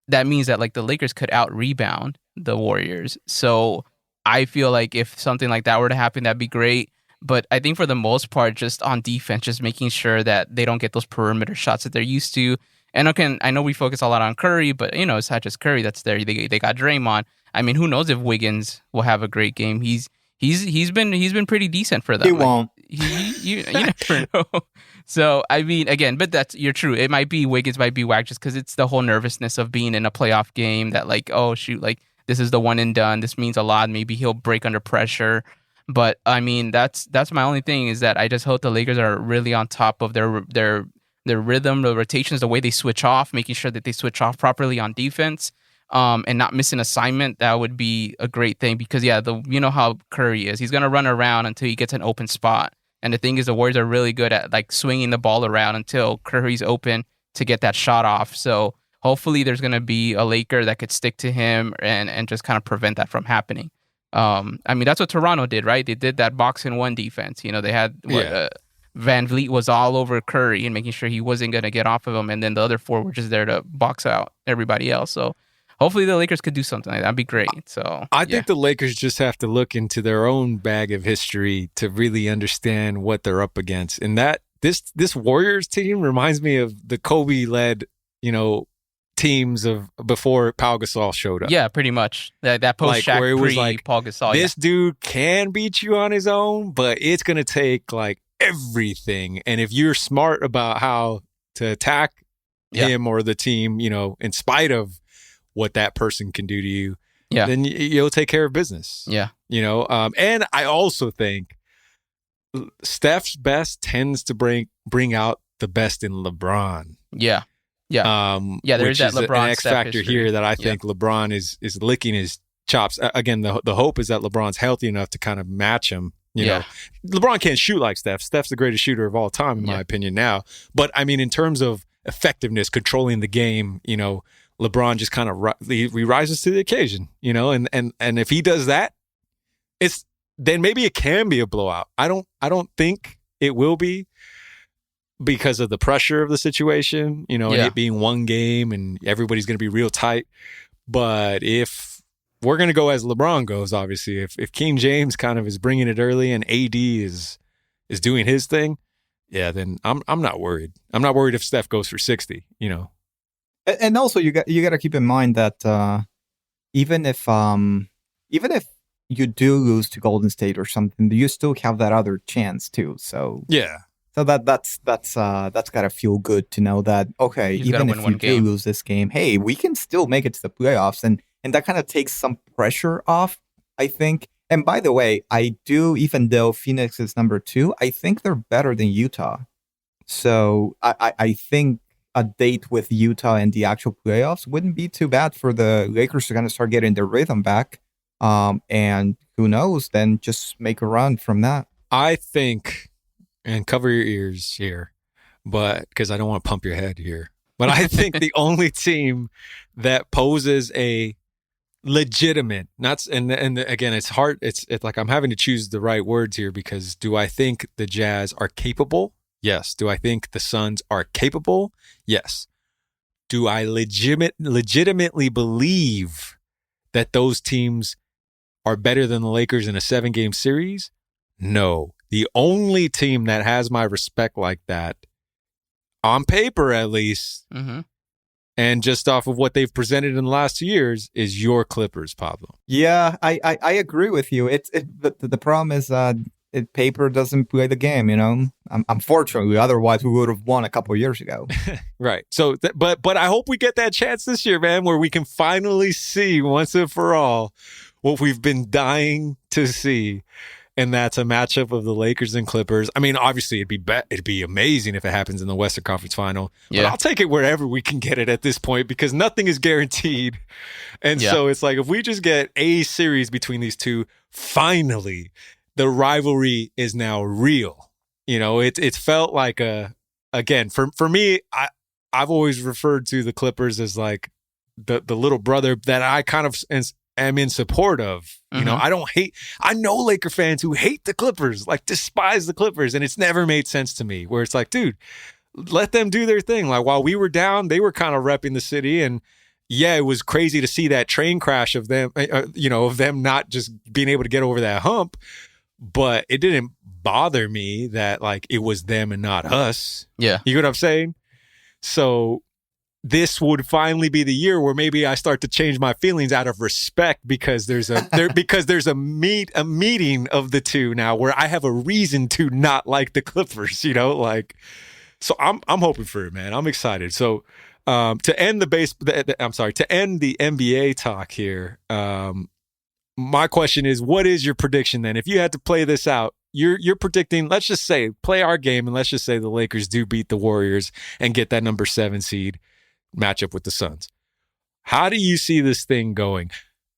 That means that like the Lakers could out rebound the Warriors. So I feel like if something like that were to happen, that'd be great. But I think for the most part, just on defense, just making sure that they don't get those perimeter shots that they're used to. And okay, I know we focus a lot on Curry, but it's not just Curry that's there. They got Draymond. I mean, who knows if Wiggins will have a great game? He's been pretty decent for them. He won't. You never know. So I mean, again, but you're true. It might be Wiggins, might be whack, just because it's the whole nervousness of being in a playoff game. That like, oh shoot, like this is the one and done. This means a lot. Maybe he'll break under pressure. But I mean, that's my only thing is that I just hope the Lakers are really on top of their rhythm, the rotations, the way they switch off, making sure that they switch off properly on defense, and not miss an assignment. That would be a great thing because, how Curry is. He's going to run around until he gets an open spot. And the thing is, the Warriors are really good at like swinging the ball around until Curry's open to get that shot off. So hopefully there's going to be a Laker that could stick to him and just kind of prevent that from happening. That's what Toronto did, right? They did that box and one defense. They had Van Vliet was all over Curry and making sure he wasn't going to get off of him. And then the other four were just there to box out everybody else. So hopefully the Lakers could do something like that. That'd be great. So I think the Lakers just have to look into their own bag of history to really understand what they're up against. And that this Warriors team reminds me of the Kobe-led, teams of before Pau Gasol showed up. Yeah, pretty much. That post Shaq where it was like, Paul Gasol. This dude can beat you on his own, but it's going to take like everything. And if you're smart about how to attack him or the team, in spite of what that person can do to you, then you'll take care of business. Yeah. And I also think Steph's best tends to bring out the best in LeBron. Yeah. Yeah. There's that LeBron an X factor here that I think LeBron is licking his chops. Again, the hope is that LeBron's healthy enough to kind of match him. You know, LeBron can't shoot like Steph. Steph's the greatest shooter of all time, in my opinion now. But I mean, in terms of effectiveness, controlling the game, LeBron just kind of he rises to the occasion, and if he does that, then maybe it can be a blowout. I don't think it will be because of the pressure of the situation, and it being one game and everybody's going to be real tight. But if we're going to go as LeBron goes, obviously, if King James kind of is bringing it early and AD is doing his thing, then I'm not worried. I'm not worried if Steph goes for 60, And also you got to keep in mind that even if you do lose to Golden State or something, you still have that other chance too. So Yeah. So that's gotta feel good to know that, okay, You just gotta even win if one you do game. lose this game, hey, we can still make it to the playoffs, and that kind of takes some pressure off, I think. And by the way, I do, even though Phoenix is number 2, I think they're better than Utah. So I think a date with Utah in the actual playoffs wouldn't be too bad for the Lakers to kind of start getting their rhythm back. And who knows, then just make a run from that. I think, and cover your ears here, but because I don't want to pump your head here, but I think the only team that poses a legitimate, not and again, it's hard. It's like I'm having to choose the right words here, because do I think the Jazz are capable? Yes. Do I think the Suns are capable? Yes. Do I legitimately believe that those teams are better than the Lakers in a 7-game series? No. The only team that has my respect like that, on paper at least, and just off of what they've presented in the last 2 years, is your Clippers, Pablo. Yeah, I agree with you. The problem is paper doesn't play the game, you know. Unfortunately, otherwise we would have won a couple of years ago. Right. So, but I hope we get that chance this year, man, where we can finally see once and for all what we've been dying to see. And that's a matchup of the Lakers and Clippers. I mean, obviously, it'd be amazing if it happens in the Western Conference Final. Yeah. But I'll take it wherever we can get it at this point, because nothing is guaranteed. And so it's like, if we just get a series between these two, finally, the rivalry is now real. You know, it's felt like again, for me, I've always referred to the Clippers as like the little brother that I kind of am in support of. You know, I know Laker fans who hate the Clippers, like despise the Clippers, and it's never made sense to me, where it's like, dude, let them do their thing. Like, while we were down, they were kind of repping the city, and yeah, it was crazy to see that train crash of them, of them not just being able to get over that hump, but it didn't bother me that like it was them and not us. Yeah. You know what I'm saying? So this would finally be the year where maybe I start to change my feelings out of respect, because there's a meeting of the two now where I have a reason to not like the Clippers, you know, like, so I'm hoping for it, man. I'm excited. So to end the NBA talk here, my question is, what is your prediction then? If you had to play this out, you're predicting, let's just say, play our game, and let's just say the Lakers do beat the Warriors and get that number 7 seed matchup with the Suns. How do you see this thing going?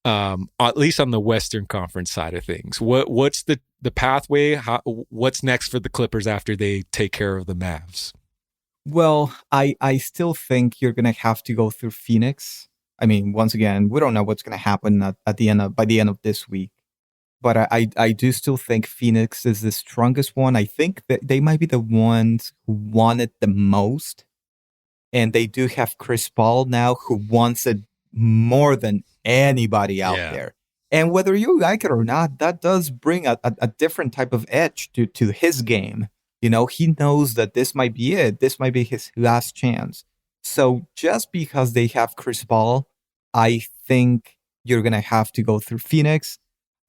At least on the Western Conference side of things. What's the pathway? What's next for the Clippers after they take care of the Mavs? Well, I still think you're gonna have to go through Phoenix. I mean, once again, we don't know what's gonna happen by the end of this week. But I do still think Phoenix is the strongest one. I think that they might be the ones who want it the most. And they do have Chris Paul now, who wants it more than anybody out there. And whether you like it or not, that does bring a different type of edge to his game. You know, he knows that this might be it. This might be his last chance. So just because they have Chris Paul, I think you're going to have to go through Phoenix.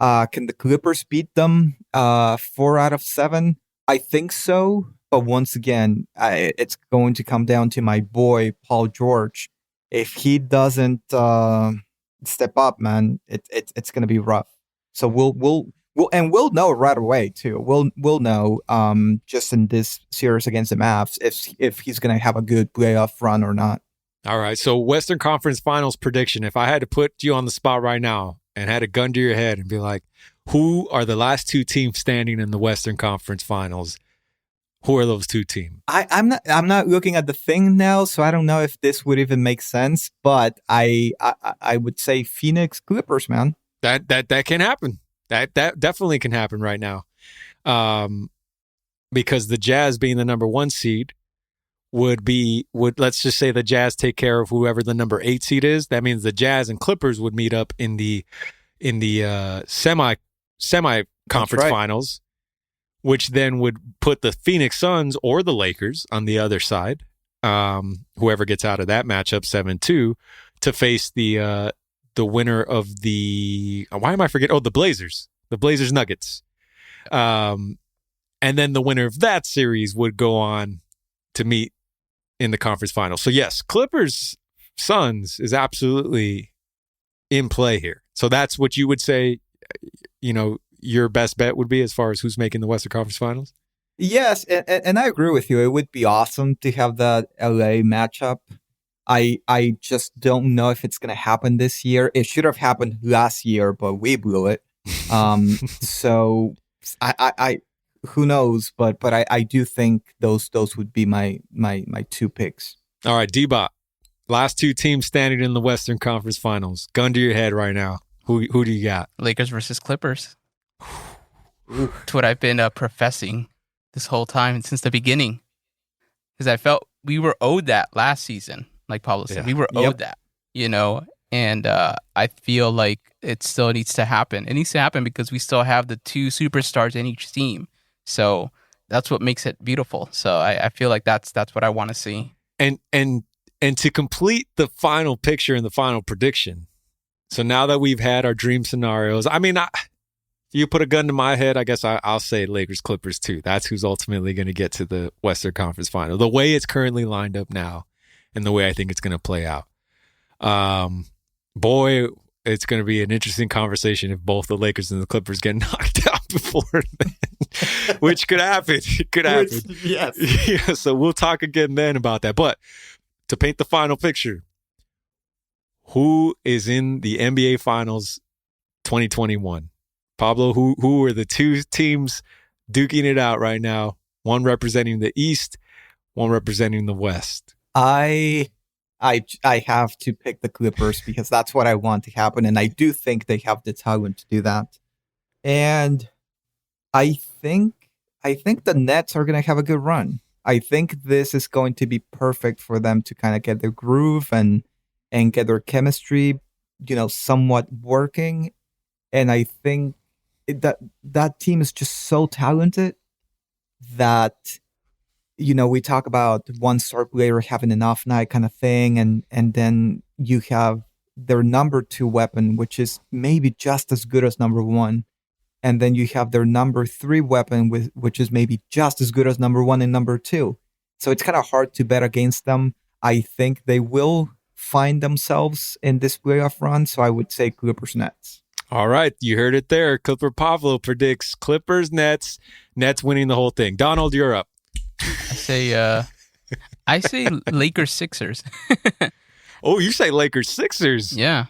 Can the Clippers beat them 4 out of 7? I think so. But once again, it's going to come down to my boy, Paul George. If he doesn't step up, man, it's going to be rough. So we'll know right away too. We'll know just in this series against the Mavs if he's going to have a good playoff run or not. All right. So Western Conference Finals prediction. If I had to put you on the spot right now and had a gun to your head and be like, who are the last 2 teams standing in the Western Conference Finals? Who are those 2 teams? I'm not looking at the thing now, so I don't know if this would even make sense. But I would say Phoenix Clippers, man. That can happen. That definitely can happen right now, because the Jazz being the number 1 seed would let's just say the Jazz take care of whoever the number 8 seed is. That means the Jazz and Clippers would meet up in the semi conference finals, which then would put the Phoenix Suns or the Lakers on the other side. whoever gets out of that matchup 7-2 to face the winner of the why am I forgetting? Oh, the Blazers Nuggets. And then the winner of that series would go on to meet in the conference final. So yes, Clippers Suns is absolutely in play here. So that's what you would say, your best bet would be as far as who's making the Western Conference Finals? Yes, and I agree with you. It would be awesome to have that LA matchup. I just don't know if it's going to happen this year. It should have happened last year, but we blew it. So I who knows? But I do think those would be my two picks. All right, D-Bot. Last two teams standing in the Western Conference Finals. Gun to your head right now. Who do you got? Lakers versus Clippers. It's what I've been professing this whole time since the beginning. Because I felt we were owed that last season. Like Pablo said, we were owed that, and I feel like it still needs to happen. It needs to happen because we still have the two superstars in each team. So that's what makes it beautiful. So I feel like that's what I want to see. And to complete the final picture and the final prediction. So now that we've had our dream scenarios, I mean, you put a gun to my head, I guess I'll say Lakers Clippers too. That's who's ultimately going to get to the Western Conference Final. The way it's currently lined up now. And the way I think it's going to play out. Boy, it's going to be an interesting conversation if both the Lakers and the Clippers get knocked out before then, which could happen. It could happen. Yes. Yeah, so we'll talk again then about that. But to paint the final picture, who is in the NBA Finals 2021? Pablo, who are the two teams duking it out right now? One representing the East, one representing the West. I have to pick the Clippers because that's what I want to happen, and I do think they have the talent to do that. And I think the Nets are going to have a good run. I think this is going to be perfect for them to kind of get their groove and get their chemistry, somewhat working. And I think that team is just so talented that. We talk about one star player having an off night kind of thing, and then you have their number 2 weapon, which is maybe just as good as number 1, and then you have their number 3 weapon, which is maybe just as good as number 1 and number 2. So it's kind of hard to bet against them. I think they will find themselves in this playoff run, so I would say Clippers Nets. All right, you heard it there. Clipper Pablo predicts Clippers Nets winning the whole thing. Donald, you're up. I say Lakers Sixers. Oh, you say Lakers Sixers? Yeah.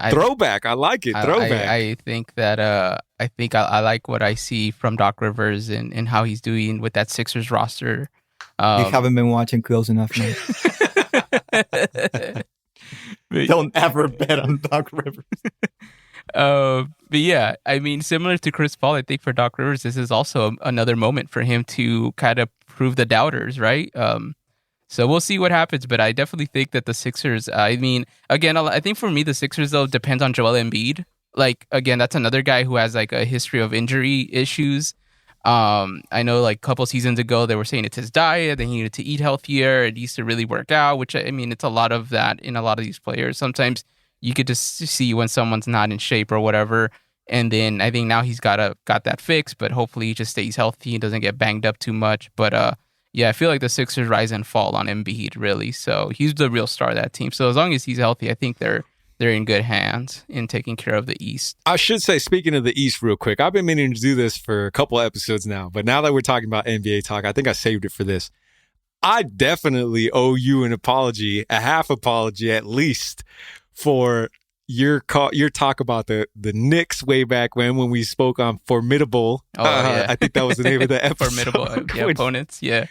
Throwback. I like it. Throwback. I think that I like what I see from Doc Rivers and how he's doing with that Sixers roster. You haven't been watching close enough, man. Don't ever bet on Doc Rivers. But yeah, I mean, similar to Chris Paul, I think for Doc Rivers, this is also another moment for him to kind of prove the doubters, right? So we'll see what happens, but I definitely think that the Sixers, I mean, again, I think for me, the Sixers, though, depends on Joel Embiid. Like, again, that's another guy who has like a history of injury issues. I know like a couple seasons ago, they were saying it's his diet, that he needed to eat healthier, it needs to really work out, which, I mean, it's a lot of that in a lot of these players. Sometimes you could just see when someone's not in shape or whatever. And then I think now he's got that fixed, but hopefully he just stays healthy and doesn't get banged up too much. But yeah, I feel like the Sixers rise and fall on Embiid, really. So he's the real star of that team. So as long as he's healthy, I think they're in good hands in taking care of the East. I should say, speaking of the East real quick, I've been meaning to do this for a couple episodes now, but now that we're talking about NBA talk, I think I saved it for this. I definitely owe you an apology, a half apology at least, for your talk about the Knicks way back when we spoke on Formidable. Oh, yeah. I think that was the name of the episode. Formidable opponents, yeah.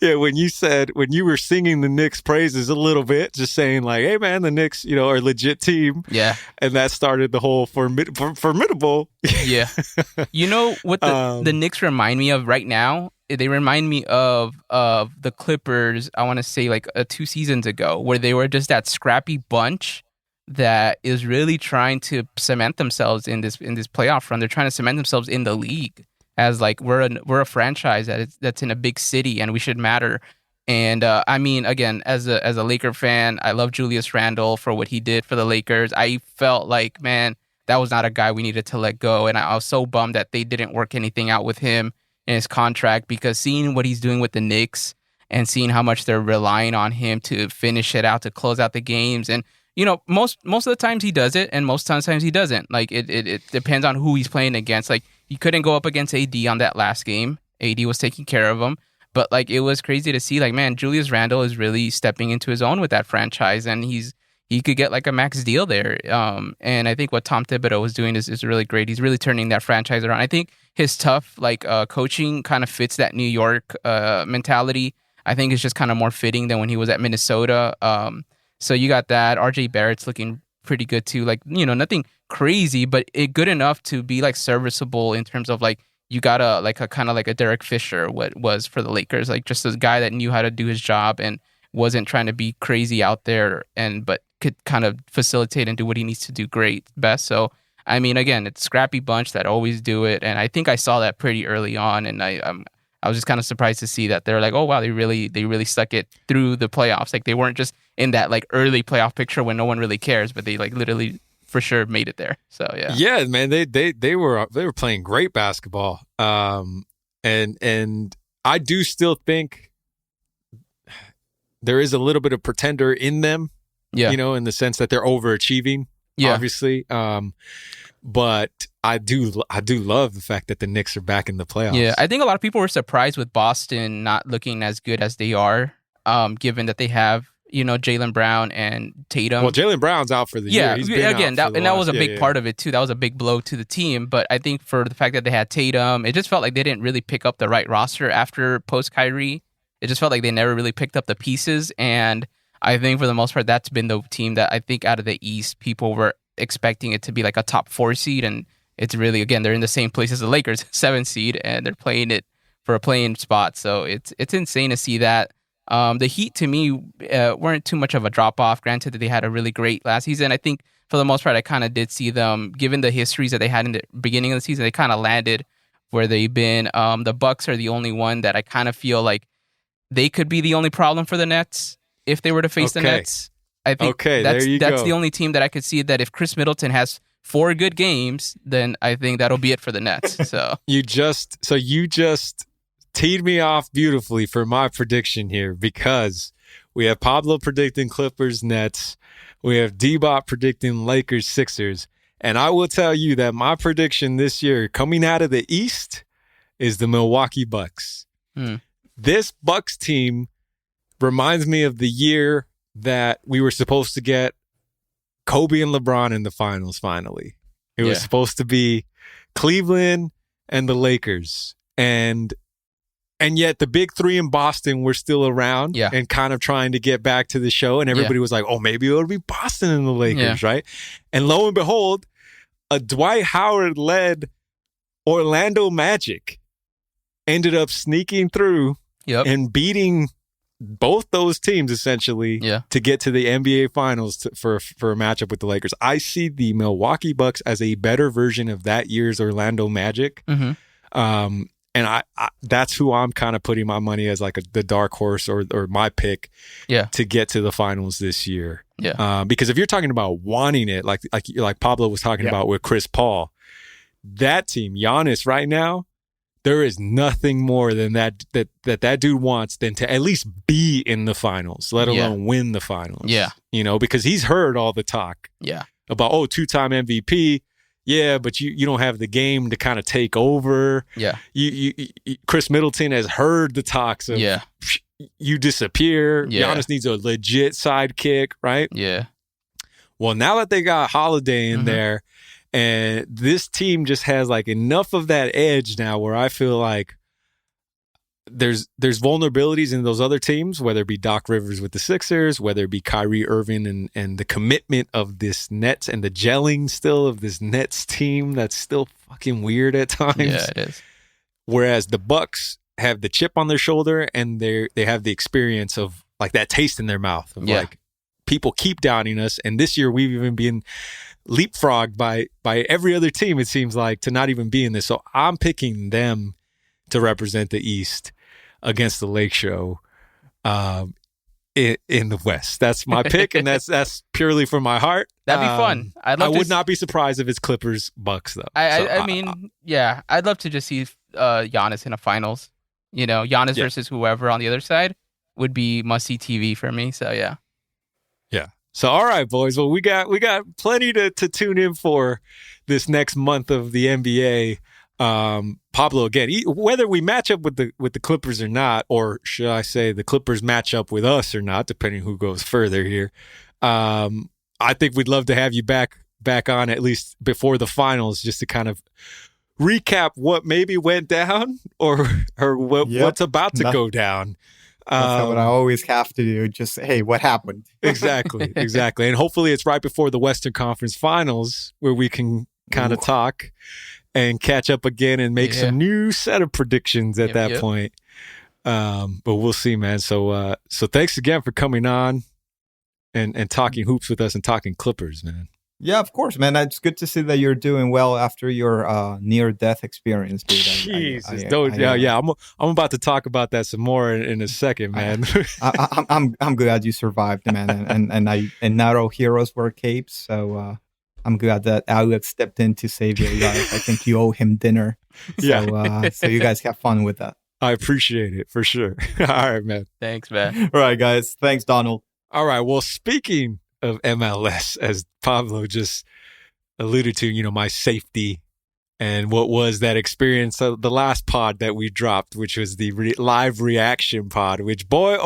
Yeah, when you were singing the Knicks praises a little bit, just saying like, hey man, the Knicks, are a legit team. Yeah. And that started the whole Formidable. Yeah. You know what the Knicks remind me of right now? They remind me of the Clippers, I want to say like 2 seasons ago, where they were just that scrappy bunch that is really trying to cement themselves in this playoff run. They're trying to cement themselves in the league as like we're a franchise that's in a big city and we should matter. And I mean, again, as a Laker fan, I love Julius Randle for what he did for the Lakers. I felt like, man, that was not a guy we needed to let go. And I was so bummed that they didn't work anything out with him in his contract, because seeing what he's doing with the Knicks and seeing how much they're relying on him to finish it out, to close out the games. And, you know, most of the times he does it, and most times he doesn't. Like, it depends on who he's playing against. Like, he couldn't go up against AD on that last game. AD was taking care of him. But, like, it was crazy to see, like, man, Julius Randle is really stepping into his own with that franchise, and he could get, like, a max deal there. And I think what Tom Thibodeau was doing is really great. He's really turning that franchise around. I think his tough, like, coaching kind of fits that New York mentality. I think it's just kind of more fitting than when he was at Minnesota. So you got that. RJ Barrett's looking pretty good, too. Like, you know, nothing crazy, but good enough to be, like, serviceable in terms of, like, you got a kind of like a Derek Fisher, what was for the Lakers, like just a guy that knew how to do his job and wasn't trying to be crazy out there, but could kind of facilitate and do what he needs to do best. So, I mean, again, it's a scrappy bunch that always do it, and I think I saw that pretty early on, and I was just kind of surprised to see that they're like, oh wow, they really stuck it through the playoffs. Like, they weren't just in that like early playoff picture when no one really cares, but they like literally for sure made it there. So yeah, man, they were playing great basketball, and I do still think there is a little bit of pretender in them, you know, in the sense that they're overachieving, obviously, but I do love the fact that the Knicks are back in the playoffs. Yeah, I think a lot of people were surprised with Boston not looking as good as they are, given that they have, you know, Jaylen Brown and Tatum. Well, Jaylen Brown's out for the year. He's been again, that was a big part of it too. That was a big blow to the team. But I think for the fact that they had Tatum, it just felt like they didn't really pick up the right roster after post Kyrie. It just felt like they never really picked up the pieces. And I think for the most part, that's been the team that I think out of the East, people were expecting it to be like a top 4 seed. And it's really, again, they're in the same place as the Lakers, 7 seed, and they're playing it for a play-in spot. So it's insane to see that. The Heat, to me, weren't too much of a drop-off. Granted that they had a really great last season. I think, for the most part, I kind of did see them, given the histories that they had in the beginning of the season, they kind of landed where they've been. The Bucks are the only one that I kind of feel like they could be the only problem for the Nets if they were to face the Nets. I think that's the only team that I could see that if Chris Middleton has 4 good games, then I think that'll be it for the Nets. So you just teed me off beautifully for my prediction here, because we have Pablo predicting Clippers Nets, we have D-Bot predicting Lakers Sixers, and I will tell you that my prediction this year coming out of the East is the Milwaukee Bucks. This Bucks team reminds me of the year that we were supposed to get Kobe and LeBron in the finals finally. It was supposed to be Cleveland and the Lakers, and yet the big 3 in Boston were still around and kind of trying to get back to the show. And everybody was like, oh, maybe it'll be Boston and the Lakers, right? And lo and behold, a Dwight Howard-led Orlando Magic ended up sneaking through and beating both those teams, essentially, to get to the NBA Finals for a matchup with the Lakers. I see the Milwaukee Bucks as a better version of that year's Orlando Magic. And I that's who I'm kind of putting my money as like the dark horse or my pick to get to the finals this year. Because if you're talking about wanting it, like Pablo was talking about with Chris Paul, that team, Giannis right now, there is nothing more than that dude wants than to at least be in the finals, let alone win the finals. You know, because he's heard all the talk about, 2-time MVP. Yeah, but you don't have the game to kind of take over. You Chris Middleton has heard the talks of you disappear. Giannis needs a legit sidekick, right? Well, now that they got Holiday in there, and this team just has like enough of that edge now where I feel like there's vulnerabilities in those other teams, whether it be Doc Rivers with the Sixers, whether it be Kyrie Irving and the commitment of this Nets and the gelling still of this Nets team that's still fucking weird at times. Yeah, it is. Whereas the Bucks have the chip on their shoulder and they have the experience of like that taste in their mouth of like people keep doubting us. And this year we've even been leapfrogged by every other team, it seems like, to not even be in this. So I'm picking them to represent the East against the Lake Show. in the West. That's my pick, and that's purely from my heart. That'd be fun. I would not be surprised if it's Clippers Bucks though. I mean, yeah, I'd love to just see Giannis in a finals. Giannis versus whoever on the other side would be must-see TV for me. So yeah. So all right, boys. Well, we got plenty to tune in for this next month of the NBA. Pablo, again, whether we match up with the Clippers or not, or should I say the Clippers match up with us or not, depending who goes further here. I think we'd love to have you back on at least before the finals, just to kind of recap what maybe went down or what's about to go down. That's what I always have to do. Just, hey, what happened? Exactly. And hopefully it's right before the Western Conference Finals where we can kind of talk and catch up again and make some new set of predictions at that point. But we'll see, man. So thanks again for coming on and talking hoops with us and talking Clippers, man. Yeah, of course, man. It's good to see that you're doing well after your near-death experience, dude. Jesus, I'm about to talk about that some more in a second, man. I'm glad you survived, man. And not all heroes wear capes, so I'm glad that Alex stepped in to save your life. I think you owe him dinner. So, so you guys have fun with that. I appreciate it for sure. All right, man. Thanks, man. All right, guys. Thanks, Donald. All right. Well, speaking of MLS, as Pablo just alluded to, my safety and what was that experience of the last pod that we dropped, which was the live reaction pod, which boy,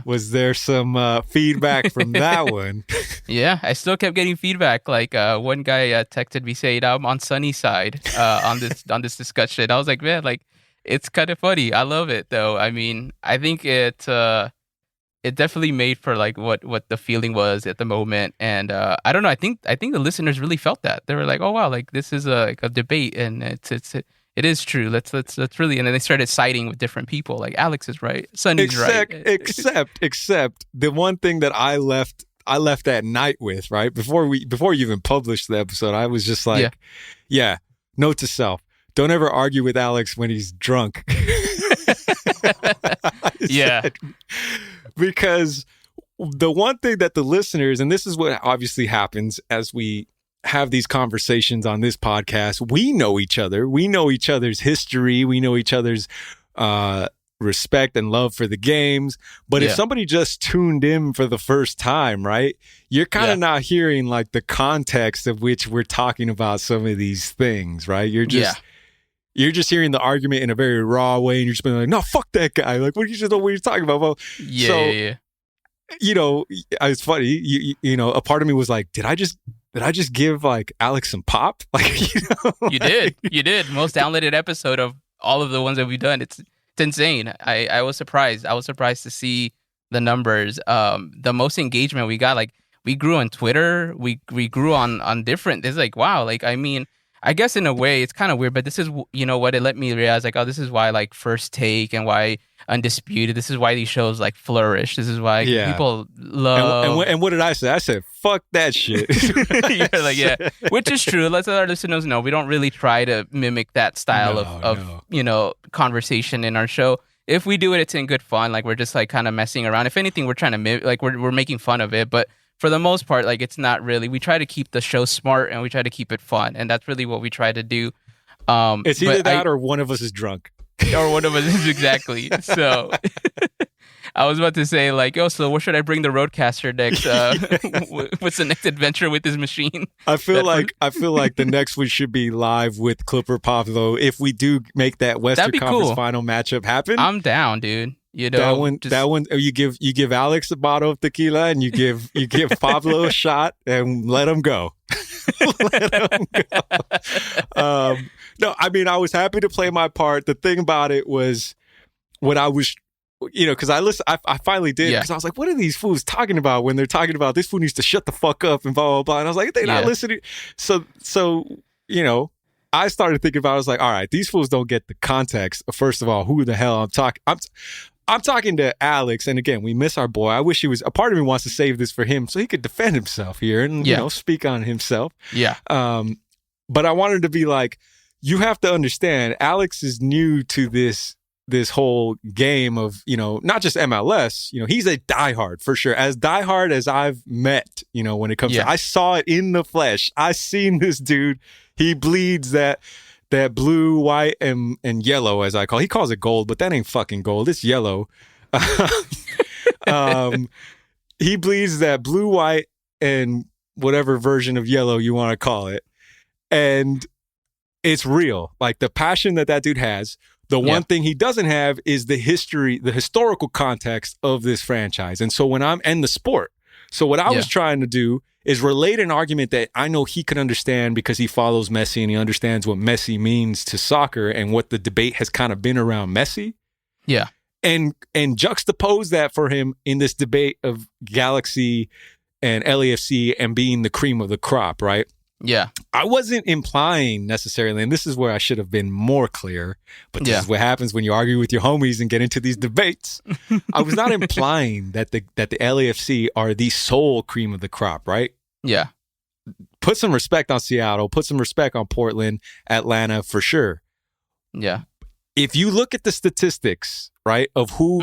was there some feedback from that one. Yeah, I still kept getting feedback. Like one guy texted me saying I'm on Sonny's side on this discussion. I was like, man, like it's kind of funny. I love it though. I mean, I think it definitely made for like what the feeling was at the moment, and I don't know. I think the listeners really felt that. They were like, "Oh wow, like this is a debate, and it is true. Let's really." And then they started siding with different people. Like Alex is right, Sonny's right. Except the one thing that I left that night with, right before you even published the episode, I was just like, yeah, note to self: don't ever argue with Alex when he's drunk. Yeah. Because the one thing that the listeners, and this is what obviously happens as we have these conversations on this podcast, we know each other. We know each other's history. We know each other's respect and love for the games. But if somebody just tuned in for the first time, right, you're kind of not hearing like the context of which we're talking about some of these things, right? You're just hearing the argument in a very raw way, and you're just being like, "No, fuck that guy!" Like, what do you just know what you're talking about? Well, it's funny. A part of me was like, "Did I just give like Alex some pop?" Like, you did. Most downloaded episode of all of the ones that we've done. It's insane. I was surprised. I was surprised to see the numbers. The most engagement we got. Like, we grew on Twitter. We grew on different. It's like, wow. Like, I mean, I guess in a way it's kind of weird, but this is, what it let me realize, like, oh, this is why like First Take and why Undisputed, this is why these shows like flourish. This is why people love. And what did I say? I said, fuck that shit. You're like, yeah, which is true. Let's let our listeners know we don't really try to mimic that style of conversation in our show. If we do it, it's in good fun. Like, we're just like kind of messing around. If anything, we're trying to like we're making fun of it, but for the most part, like, it's not really. We try to keep the show smart and we try to keep it fun, and that's really what we try to do. It's either that or one of us is drunk. Or one of us is, exactly. So I was about to say, like, oh, so where should I bring the Roadcaster next? What's the next adventure with this machine? I feel like the next one should be live with Clipper Pablo. If we do make that Western Conference final matchup happen, I'm down, dude. That one. You give Alex a bottle of tequila and you give Pablo a shot and let him go. No, I mean, I was happy to play my part. The thing about it was what I was, because I finally did, because I was like, what are these fools talking about when they're talking about this fool needs to shut the fuck up and blah, blah, blah. And I was like, they're not listening. So, I started thinking about, I was like, all right, these fools don't get the context of, first of all, who the hell I'm talking. I'm talking to Alex, and again, we miss our boy. I wish a part of me wants to save this for him so he could defend himself here and, speak on himself. Yeah. But I wanted to be like, you have to understand, Alex is new to this this whole game of, not just MLS, he's a diehard for sure. As diehard as I've met, when it comes to, I saw it in the flesh. I seen this dude. He bleeds that blue, white, and yellow, as I call it. He calls it gold, but that ain't fucking gold. It's yellow. He bleeds that blue, white, and whatever version of yellow you want to call it. And it's real. Like the passion that dude has. The one thing he doesn't have is the historical context of this franchise. And so and the sport. So what I was trying to do is relate an argument that I know he could understand because he follows Messi and he understands what Messi means to soccer and what the debate has kind of been around Messi. Yeah. And juxtapose that for him in this debate of Galaxy and LAFC and being the cream of the crop, right? Yeah. I wasn't implying necessarily, and this is where I should have been more clear, but this is what happens when you argue with your homies and get into these debates. I was not implying that the LAFC are the sole cream of the crop, right? Yeah. Put some respect on Seattle, put some respect on Portland, Atlanta, for sure. Yeah. If you look at the statistics, right, of who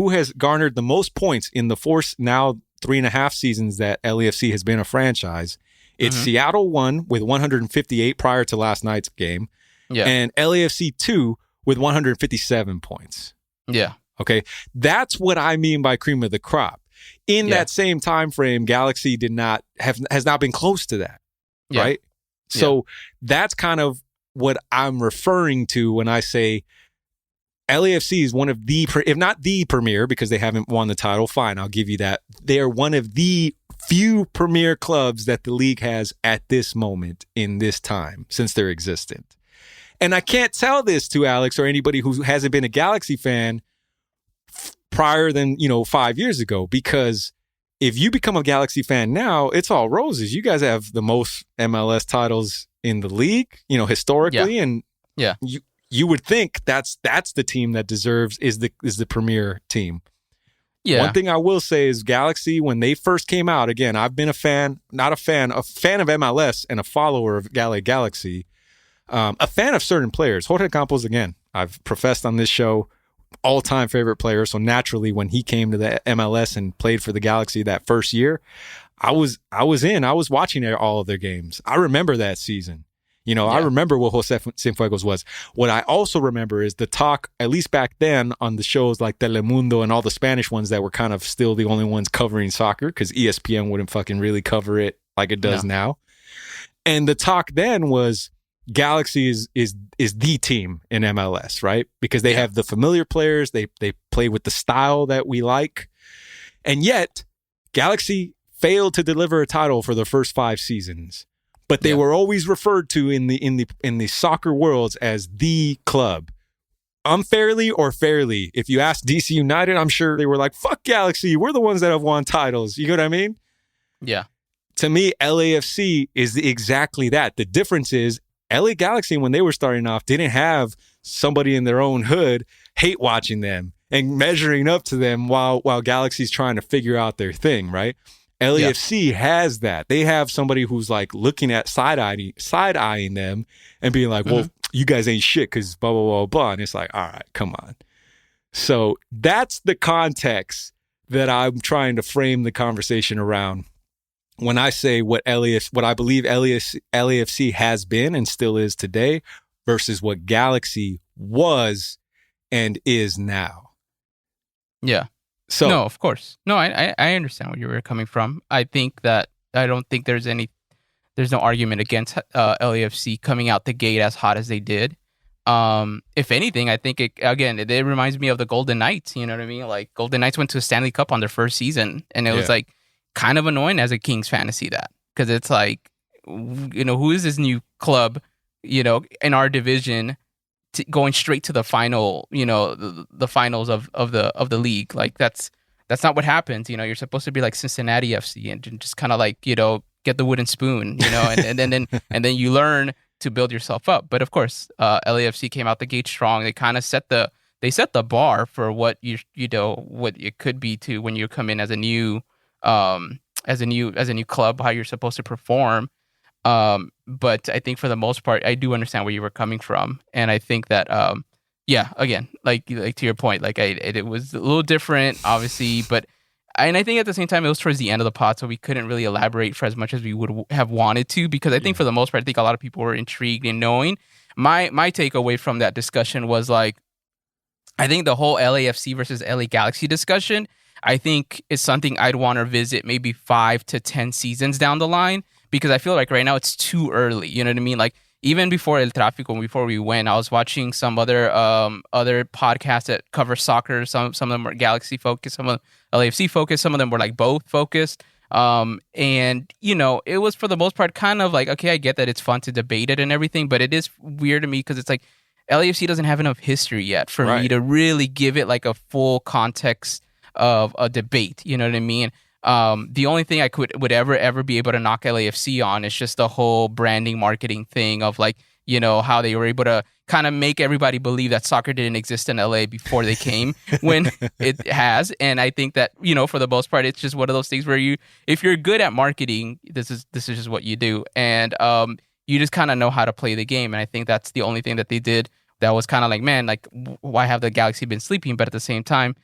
has garnered the most points in the now 3.5 seasons that LAFC has been a franchise, it's Seattle 1 with 158 prior to last night's game, and LAFC 2 with 157 points. Yeah. Okay, that's what I mean by cream of the crop. In that same time frame, Galaxy has not been close to that, right? So that's kind of what I'm referring to when I say LAFC is one of the, if not the premier, because they haven't won the title. Fine, I'll give you that. They are one of the few premier clubs that the league has at this moment in this time since they're existent. And I can't tell this to Alex or anybody who hasn't been a Galaxy fan prior than 5 years ago, because if you become a Galaxy fan now, it's all roses. You guys have the most MLS titles in the league, historically, and you would think that's the team that deserves is the premier team. Yeah. One thing I will say is Galaxy, when they first came out, again, I've been a fan of MLS and a follower of Galaxy, a fan of certain players. Jorge Campos, again, I've professed on this show, all-time favorite player. So naturally, when he came to the MLS and played for the Galaxy that first year, I was watching all of their games. I remember that season. I remember what Jose Cienfuegos was. What I also remember is the talk, at least back then, on the shows like Telemundo and all the Spanish ones that were kind of still the only ones covering soccer because ESPN wouldn't fucking really cover it like it does now. And the talk then was Galaxy is the team in MLS, right? Because they have the familiar players, they play with the style that we like, and yet Galaxy failed to deliver a title for the first 5 seasons. But they were always referred to in the soccer worlds as the club. Unfairly or fairly. If you ask DC United, I'm sure they were like, fuck Galaxy, we're the ones that have won titles. You know what I mean? Yeah. To me, LAFC is exactly that. The difference is LA Galaxy, when they were starting off, didn't have somebody in their own hood hate watching them and measuring up to them while Galaxy's trying to figure out their thing, right? LAFC has that. They have somebody who's like looking at side-eyeing them and being like, well, you guys ain't shit because blah, blah, blah, blah. And it's like, all right, come on. So that's the context that I'm trying to frame the conversation around when I say what I believe LAFC has been and still is today versus what Galaxy was and is now. Yeah. So no, of course. No, I understand where you were coming from. I think that I don't think there's no argument against LAFC coming out the gate as hot as they did. If anything, I think it reminds me of the Golden Knights. You know what I mean? Like Golden Knights went to a Stanley Cup on their first season, and it was like kind of annoying as a Kings fan to see that, because it's like, who is this new club, in our division, going straight to the final, the finals of the league. Like that's not what happens. You're supposed to be like Cincinnati FC and just kind of like, get the wooden spoon, and then you learn to build yourself up. But of course, LAFC came out the gate strong. They kind of set the bar for what what it could be to when you come in as a new club, how you're supposed to perform. But I think for the most part, I do understand where you were coming from. And I think that Yeah, again, like to your point, like it was a little different, obviously, but and I think at the same time it was towards the end of the pod, so we couldn't really elaborate for as much as we would have wanted to, because I think for the most part, I think a lot of people were intrigued in knowing. My takeaway from that discussion was like, I think the whole LAFC versus LA Galaxy discussion, I think is something I'd want to visit maybe 5 to 10 seasons down the line, because I feel like right now it's too early. You know what I mean? Like even before El Tráfico, before we went, I was watching some other podcasts that cover soccer. Some of them were Galaxy focused, some of them LAFC focused, some of them were like both focused. And you know, it was for the most part kind of like, okay, I get that it's fun to debate it and everything, but it is weird to me because it's like LAFC doesn't have enough history yet for me to really give it like a full context of a debate. You know what I mean? The only thing I would ever be able to knock LAFC on is just the whole branding marketing thing of like, you know, how they were able to kind of make everybody believe that soccer didn't exist in LA before they came when it has. And I think that, you know, for the most part, it's just one of those things where if you're good at marketing, this is just what you do. And you just kind of know how to play the game. And I think that's the only thing that they did that was kind of like, man, like, why have the Galaxy been sleeping? But at the same time,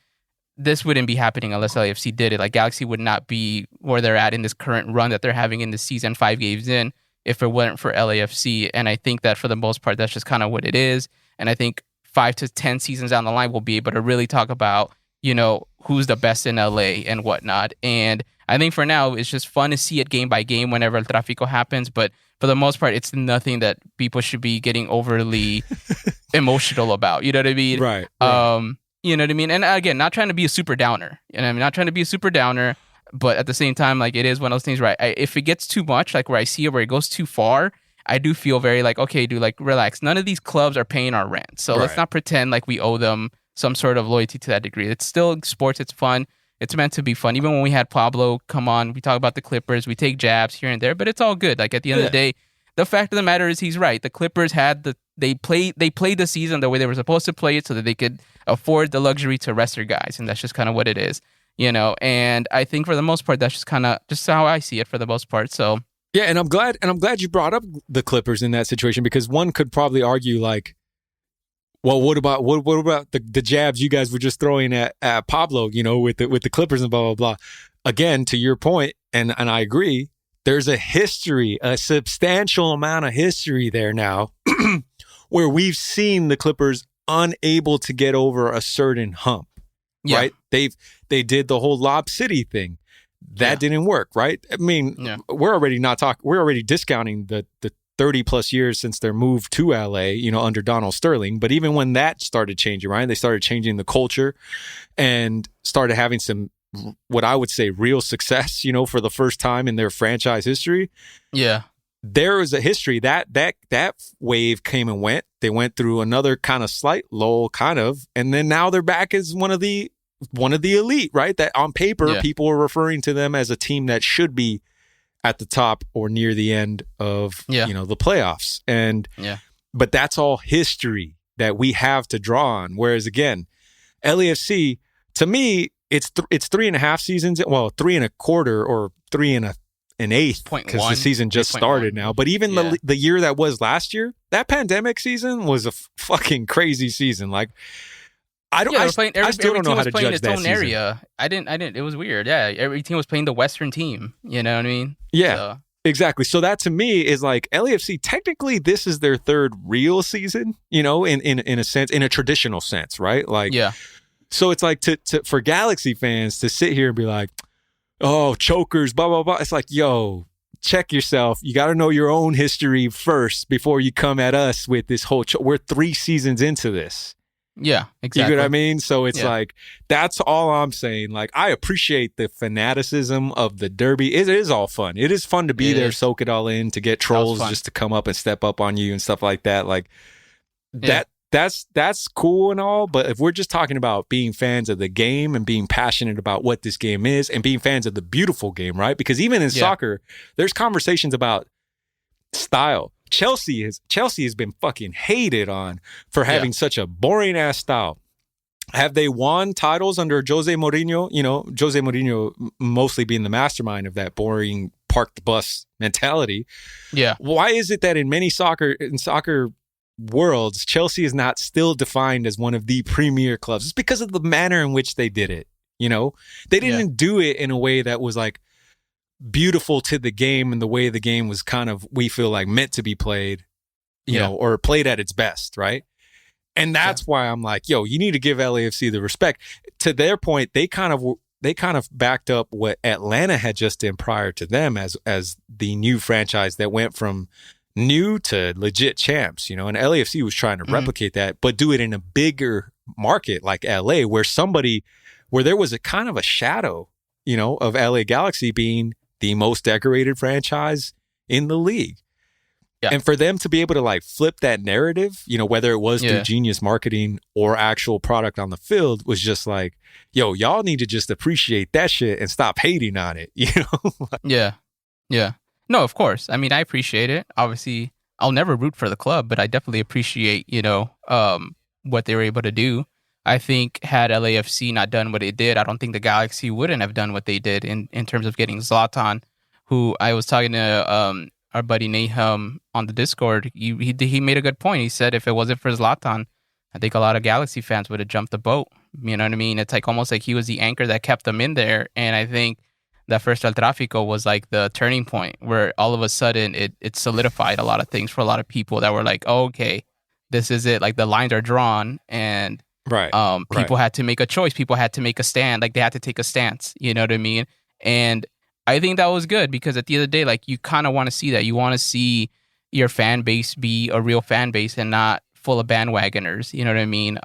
this wouldn't be happening unless LAFC did it. Like, Galaxy would not be where they're at in this current run that they're having in the season, 5 games in, if it weren't for LAFC. And I think that for the most part, that's just kind of what it is. And I think 5 to 10 seasons down the line, we'll be able to really talk about, you know, who's the best in LA and whatnot. And I think for now, it's just fun to see it game by game whenever El Tráfico happens. But for the most part, it's nothing that people should be getting overly emotional about. You know what I mean? Right. You know what I mean? And again, not trying to be a super downer. And I'm not trying to be a super downer, but at the same time, like, it is one of those things where if it gets too much, like where I see it, where it goes too far, I do feel very like, okay, dude, like, relax. None of these clubs are paying our rent. So let's not pretend like we owe them some sort of loyalty to that degree. It's still sports. It's fun. It's meant to be fun. Even when we had Pablo come on, we talk about the Clippers. We take jabs here and there, but it's all good. Like, at the end of the day, the fact of the matter is he's right. The Clippers had they played the season the way they were supposed to play it so that they could afford the luxury to rest their guys. And that's just kind of what it is, you know? And I think for the most part, that's just kind of just how I see it for the most part. So yeah. And I'm glad you brought up the Clippers in that situation, because one could probably argue like, well, what about the jabs you guys were just throwing at Pablo, you know, with the Clippers and blah, blah, blah. Again, to your point, and I agree, there's a history, a substantial amount of history there now where we've seen the Clippers unable to get over a certain hump, right? They did the whole Lob City thing. That didn't work, right? I mean, we're already discounting the 30 plus years since their move to LA, you know, under Donald Sterling. But even when that started changing, right, they started changing the culture and started having some, what I would say, real success, you know, for the first time in their franchise history. Yeah. There was a history that wave came and went. They went through another kind of slight lull, kind of, and then now they're back as one of the elite, right? That on paper, people are referring to them as a team that should be at the top or near the end of, you know, the playoffs. And, but that's all history that we have to draw on. Whereas again, LAFC, to me, it's 3.5 seasons. Well, 3.25 or 3.125 because the season just started now. But even the year that was last year, that pandemic season was a fucking crazy season. Like, I still don't know how to judge that season. Area. I didn't. It was weird. Yeah, every team was playing the Western team. You know what I mean? Yeah, so. Exactly. So that to me is like LAFC. Technically, this is their third real season. You know, in a sense, in a traditional sense, right? Like, So it's like for Galaxy fans to sit here and be like, oh, chokers, blah, blah, blah. It's like, yo, check yourself. You got to know your own history first before you come at us with this whole we're 3 seasons into this. Yeah, exactly. You get what I mean? So it's like, that's all I'm saying. Like, I appreciate the fanaticism of the derby. It is all fun. It is fun to be there, soak it all in, to get trolls just to come up and step up on you and stuff like that. Like, that's cool and all, but if we're just talking about being fans of the game and being passionate about what this game is and being fans of the beautiful game, right? Because even in soccer, there's conversations about style. Chelsea has been fucking hated on for having such a boring ass style. Have they won titles under Jose Mourinho? You know, Jose Mourinho mostly being the mastermind of that boring park the bus mentality. Yeah. Why is it that in soccer worlds, Chelsea is not still defined as one of the premier clubs. It's because of the manner in which they did it. You know, they didn't do it in a way that was like beautiful to the game and the way the game was kind of, we feel like, meant to be played, you know, or played at its best, right? And that's why I'm like, yo, you need to give LAFC the respect. To their point, they kind of backed up what Atlanta had just done prior to them as the new franchise that went from new to legit champs, you know, and LAFC was trying to replicate that, but do it in a bigger market like LA, where there was a kind of a shadow, you know, of LA Galaxy being the most decorated franchise in the league. Yeah. And for them to be able to like flip that narrative, you know, whether it was through genius marketing or actual product on the field, was just like, yo, y'all need to just appreciate that shit and stop hating on it, you know? Yeah. No, of course. I mean, I appreciate it. Obviously, I'll never root for the club, but I definitely appreciate, you know, what they were able to do. I think had LAFC not done what it did, I don't think the Galaxy wouldn't have done what they did in terms of getting Zlatan, who I was talking to our buddy Nahum on the Discord. He made a good point. He said if it wasn't for Zlatan, I think a lot of Galaxy fans would have jumped the boat. You know what I mean? It's like almost like he was the anchor that kept them in there. And I think that first El Tráfico was like the turning point where all of a sudden it solidified a lot of things for a lot of people that were like, oh, okay, this is it. Like the lines are drawn and people had to make a choice. People had to make a stand. Like they had to take a stance. You know what I mean? And I think that was good because at the end of the day, like you kind of want to see that. You want to see your fan base be a real fan base and not full of bandwagoners. You know what I mean?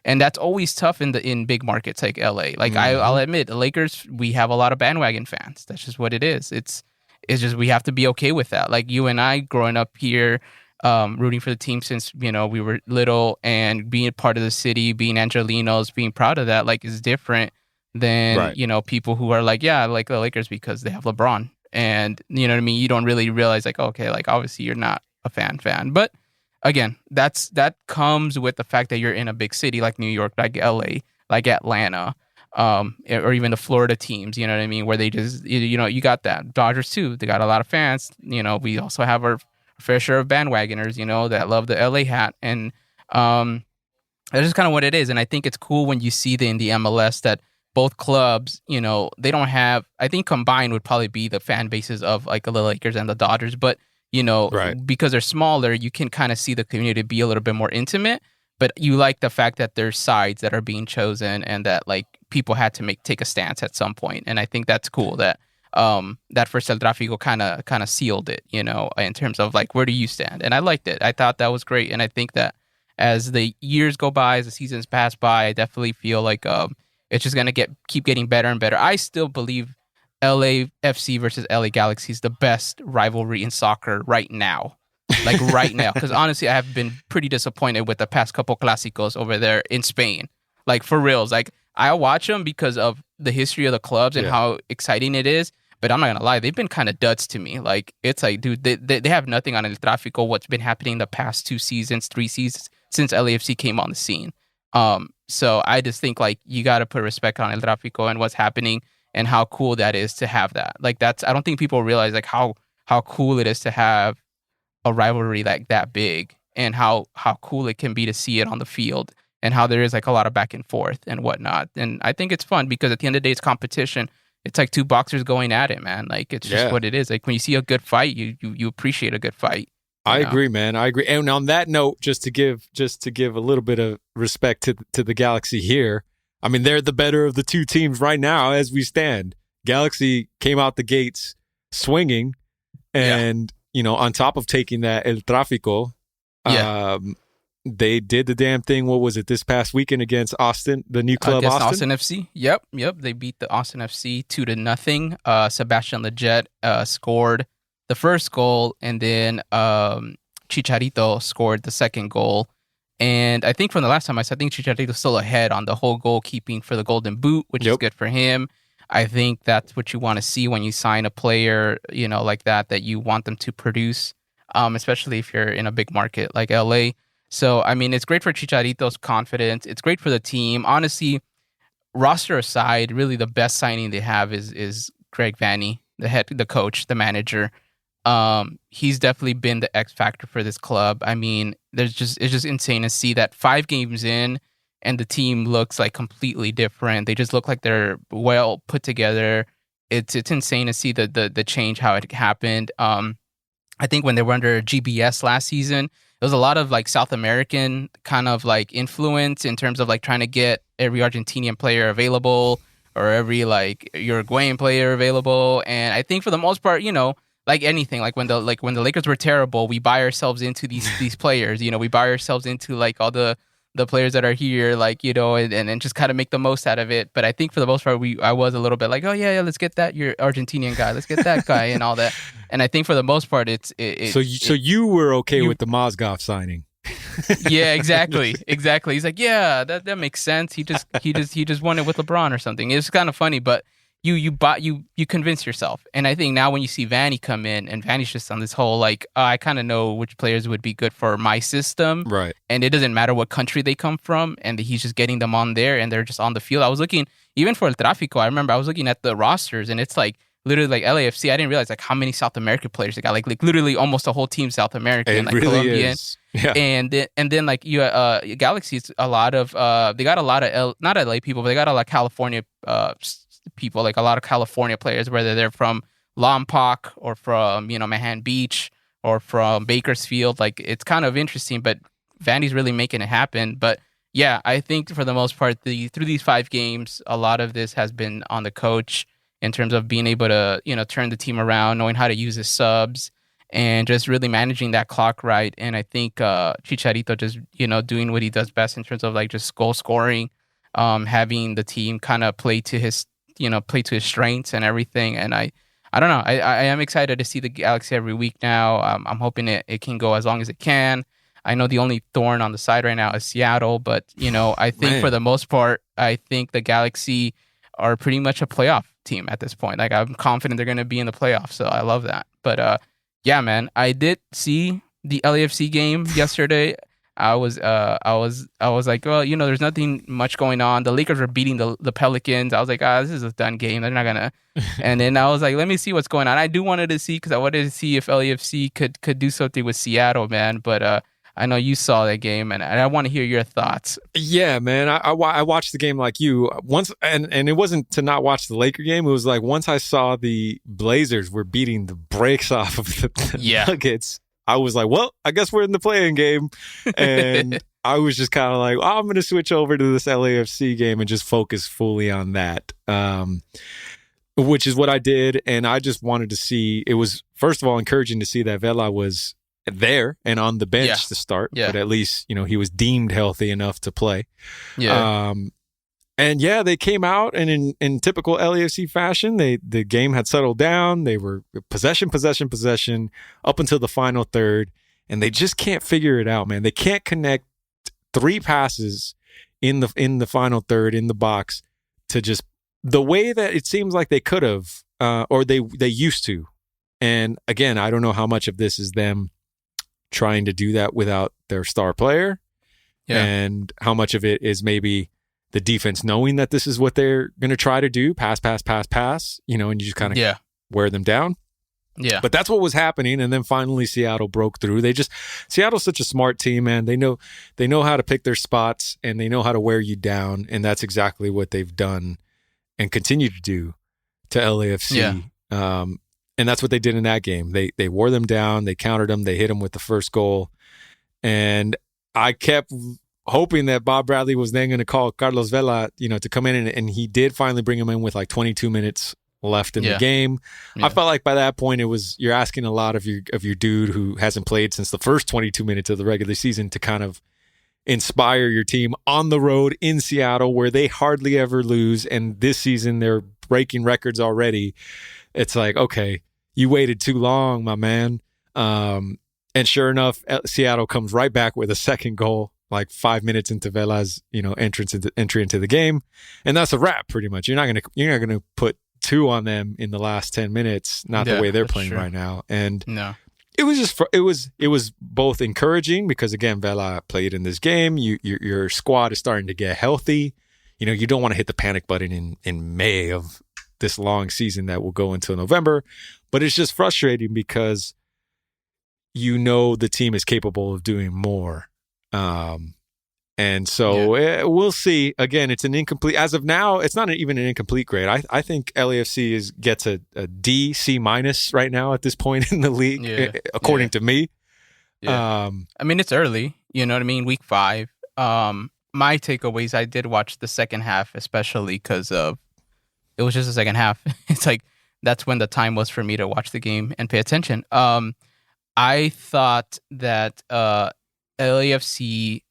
And that's always tough in big markets like LA. Like I'll admit, the Lakers, we have a lot of bandwagon fans. That's just what it is. It's just we have to be okay with that. Like you and I growing up here, rooting for the team since, you know, we were little, and being a part of the city, being Angelinos, being proud of that, like is different than, you know, people who are like, yeah, I like the Lakers because they have LeBron. And, you know what I mean? You don't really realize like, okay, like obviously you're not a fan. But again, that comes with the fact that you're in a big city like New York, like LA, like Atlanta, or even the Florida teams, you know what I mean? Where they just, you know, you got that. Dodgers too, they got a lot of fans. You know, we also have our fair share of bandwagoners, you know, that love the LA hat. And that's just kind of what it is. And I think it's cool when you see in the MLS that both clubs, you know, they don't have, I think combined would probably be the fan bases of like the Lakers and the Dodgers. But, you know, because they're smaller, you can kind of see the community be a little bit more intimate. But you like the fact that there's sides that are being chosen and that like people had to take a stance at some point. And I think that's cool that that first El Tráfico kind of sealed it, you know, in terms of like, where do you stand? And I liked it. I thought that was great. And I think that as the years go by, as the seasons pass by, I definitely feel like it's just going to keep getting better and better. I still believe LAFC versus LA Galaxy is the best rivalry in soccer right now. Like right now. Because honestly, I have been pretty disappointed with the past couple Clásicos over there in Spain. Like for reals. Like I watch them because of the history of the clubs and how exciting it is. But I'm not going to lie, they've been kind of duds to me. Like it's like, dude, they have nothing on El Tráfico, what's been happening the past 3 seasons since LAFC came on the scene. So I just think like you got to put respect on El Tráfico and what's happening and how cool that is to have that. Like I don't think people realize like how cool it is to have a rivalry like that big and how cool it can be to see it on the field and how there is like a lot of back and forth and whatnot. And I think it's fun because at the end of the day, it's competition. It's like two boxers going at it, man. Like it's just what it is. Like when you see a good fight, you appreciate a good fight. I agree, man. I agree. And on that note, just to give a little bit of respect to the Galaxy here. I mean, they're the better of the two teams right now as we stand. Galaxy came out the gates swinging, and you know, on top of taking that El Tráfico, they did the damn thing. What was it this past weekend against Austin, the new club Austin FC? Yep. They beat the Austin FC 2-0. Sebastian Lletget scored the first goal, and then Chicharito scored the second goal. And I think from the last time I think Chicharito's still ahead on the whole goalkeeping for the Golden Boot, which is good for him. I think that's what you want to see when you sign a player, you know, like that you want them to produce, especially if you're in a big market like LA. So, I mean, it's great for Chicharito's confidence. It's great for the team. Honestly, roster aside, really the best signing they have is Greg Vanney, the coach, the manager. He's definitely been the X factor for this club. I mean, it's just insane to see that 5 games in, and the team looks like completely different. They just look like they're well put together. It's insane to see the change, how it happened. I think when they were under GBS last season, there was a lot of like South American kind of like influence in terms of like trying to get every Argentinian player available or every like Uruguayan player available. And I think for the most part, like anything, like when the Lakers were terrible, we buy ourselves into these players. We buy ourselves into like all the players that are here, like, and just kind of make the most out of it. But I think for the most part, I was a little bit like, oh yeah, let's get that your Argentinian guy, let's get that guy and all that. And I think for the most part, so you were okay with the Mozgov signing? Yeah, exactly. He's like, yeah, that makes sense. He just won it with LeBron or something. It's kind of funny, but you convince yourself. And I think now when you see Vanny come in, and Vanny's just on this whole like, I kind of know which players would be good for my system, right? And it doesn't matter what country they come from, and he's just getting them on there, and they're just on the field. I was looking even for El Tráfico. I remember I was looking at the rosters, and it's like literally like LAFC. I didn't realize like how many South American players they got. Like literally almost the whole team South American, it like really Colombian. Is. Yeah. And then like Galaxy, it's a lot of they got a lot of not LA people, but they got a lot of California people, like a lot of California players, whether they're from Lompoc or from Manhattan Beach or from Bakersfield. Like it's kind of interesting, but Vandy's really making it happen. But yeah, I think for the most part, through these 5 games, a lot of this has been on the coach in terms of being able to turn the team around, knowing how to use his subs, and just really managing that clock right. And I think Chicharito just doing what he does best in terms of like just goal scoring, having the team kind of play to his strengths and everything. And I don't know. I am excited to see the Galaxy every week now. I'm hoping it can go as long as it can. I know the only thorn on the side right now is Seattle, but I think for the most part, I think the Galaxy are pretty much a playoff team at this point. Like I'm confident they're going to be in the playoffs, so I love that. But yeah, man, I did see the LAFC game yesterday. I was like, well, there's nothing much going on. The Lakers were beating the Pelicans. I was like, this is a done game. They're not gonna. And then I was like, let me see what's going on. I do wanted to see, because I wanted to see if LAFC could do something with Seattle, man. But I know you saw that game, and I want to hear your thoughts. Yeah, man. I watched the game like you once, and it wasn't to not watch the Laker game. It was like once I saw the Blazers were beating the brakes off of the Nuggets, I was like, well, I guess we're in the playing game. And I was just kind of like, I'm going to switch over to this LAFC game and just focus fully on that, which is what I did. And I just wanted to see, it was, first of all, encouraging to see that Vela was there and on the bench to start. But at least, he was deemed healthy enough to play. And yeah, they came out, and in typical LAFC fashion, the game had settled down. They were possession up until the final third, and they just can't figure it out, man. They can't connect 3 passes in the final third in the box to just the way that it seems like they could have, or they used to. And again, I don't know how much of this is them trying to do that without their star player, and how much of it is maybe the defense knowing that this is what they're going to try to do, pass, and you just kind of wear them down. Yeah. But that's what was happening. And then finally Seattle broke through. Seattle's such a smart team, man. They know how to pick their spots, and they know how to wear you down. And that's exactly what they've done and continue to do to LAFC. Yeah. And that's what they did in that game. They wore them down. They countered them. They hit them with the first goal. And I kept hoping that Bob Bradley was then going to call Carlos Vela, to come in, and he did finally bring him in with like 22 minutes left in the game. Yeah. I felt like by that point you're asking a lot of your dude who hasn't played since the first 22 minutes of the regular season to kind of inspire your team on the road in Seattle, where they hardly ever lose, and this season they're breaking records already. It's like, okay, you waited too long, my man. And sure enough, Seattle comes right back with a second goal, like 5 minutes into Vela's, entry into the game, and that's a wrap pretty much. You're not gonna put 2 on them in the last 10 minutes, not the way they're playing right now. And it was both encouraging because again, Vela played in this game. Your squad is starting to get healthy. You don't want to hit the panic button in May of this long season that will go until November, but it's just frustrating because the team is capable of doing more. And so we'll see. Again, it's an incomplete. As of now, it's not even an incomplete grade. I think LAFC gets a D, C- right now at this point in the league, according to me. Yeah. I mean, it's early. You know what I mean? Week 5. My takeaways, I did watch the second half, especially because it was just the second half. It's like that's when the time was for me to watch the game and pay attention. I thought that LAFC,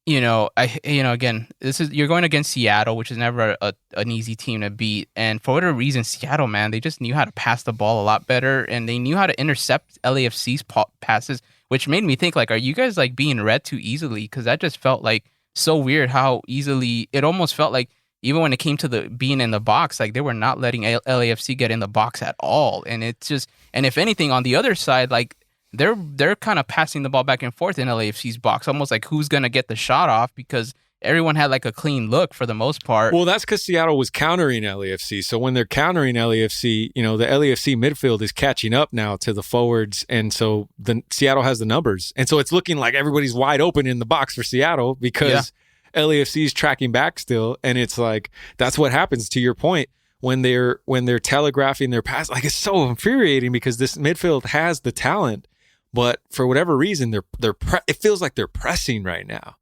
again, you're going against Seattle, which is never an easy team to beat. And for whatever reason, Seattle, man, they just knew how to pass the ball a lot better, and they knew how to intercept LAFC's passes, which made me think, like, are you guys like being read too easily? Because that just felt like so weird how easily it almost felt like, even when it came to the being in the box, like they were not letting LAFC get in the box at all. And it's just, and if anything, on the other side, like they're kind of passing the ball back and forth in LAFC's box, almost like who's gonna get the shot off, because everyone had like a clean look for the most part. Well, that's because Seattle was countering LAFC. So when they're countering LAFC, the LAFC midfield is catching up now to the forwards, and so Seattle has the numbers, and so it's looking like everybody's wide open in the box for Seattle because LAFC is tracking back still, and it's like that's what happens. To your point, when they're telegraphing their pass, like it's so infuriating because this midfield has the talent, but for whatever reason, it feels like they're pressing right now.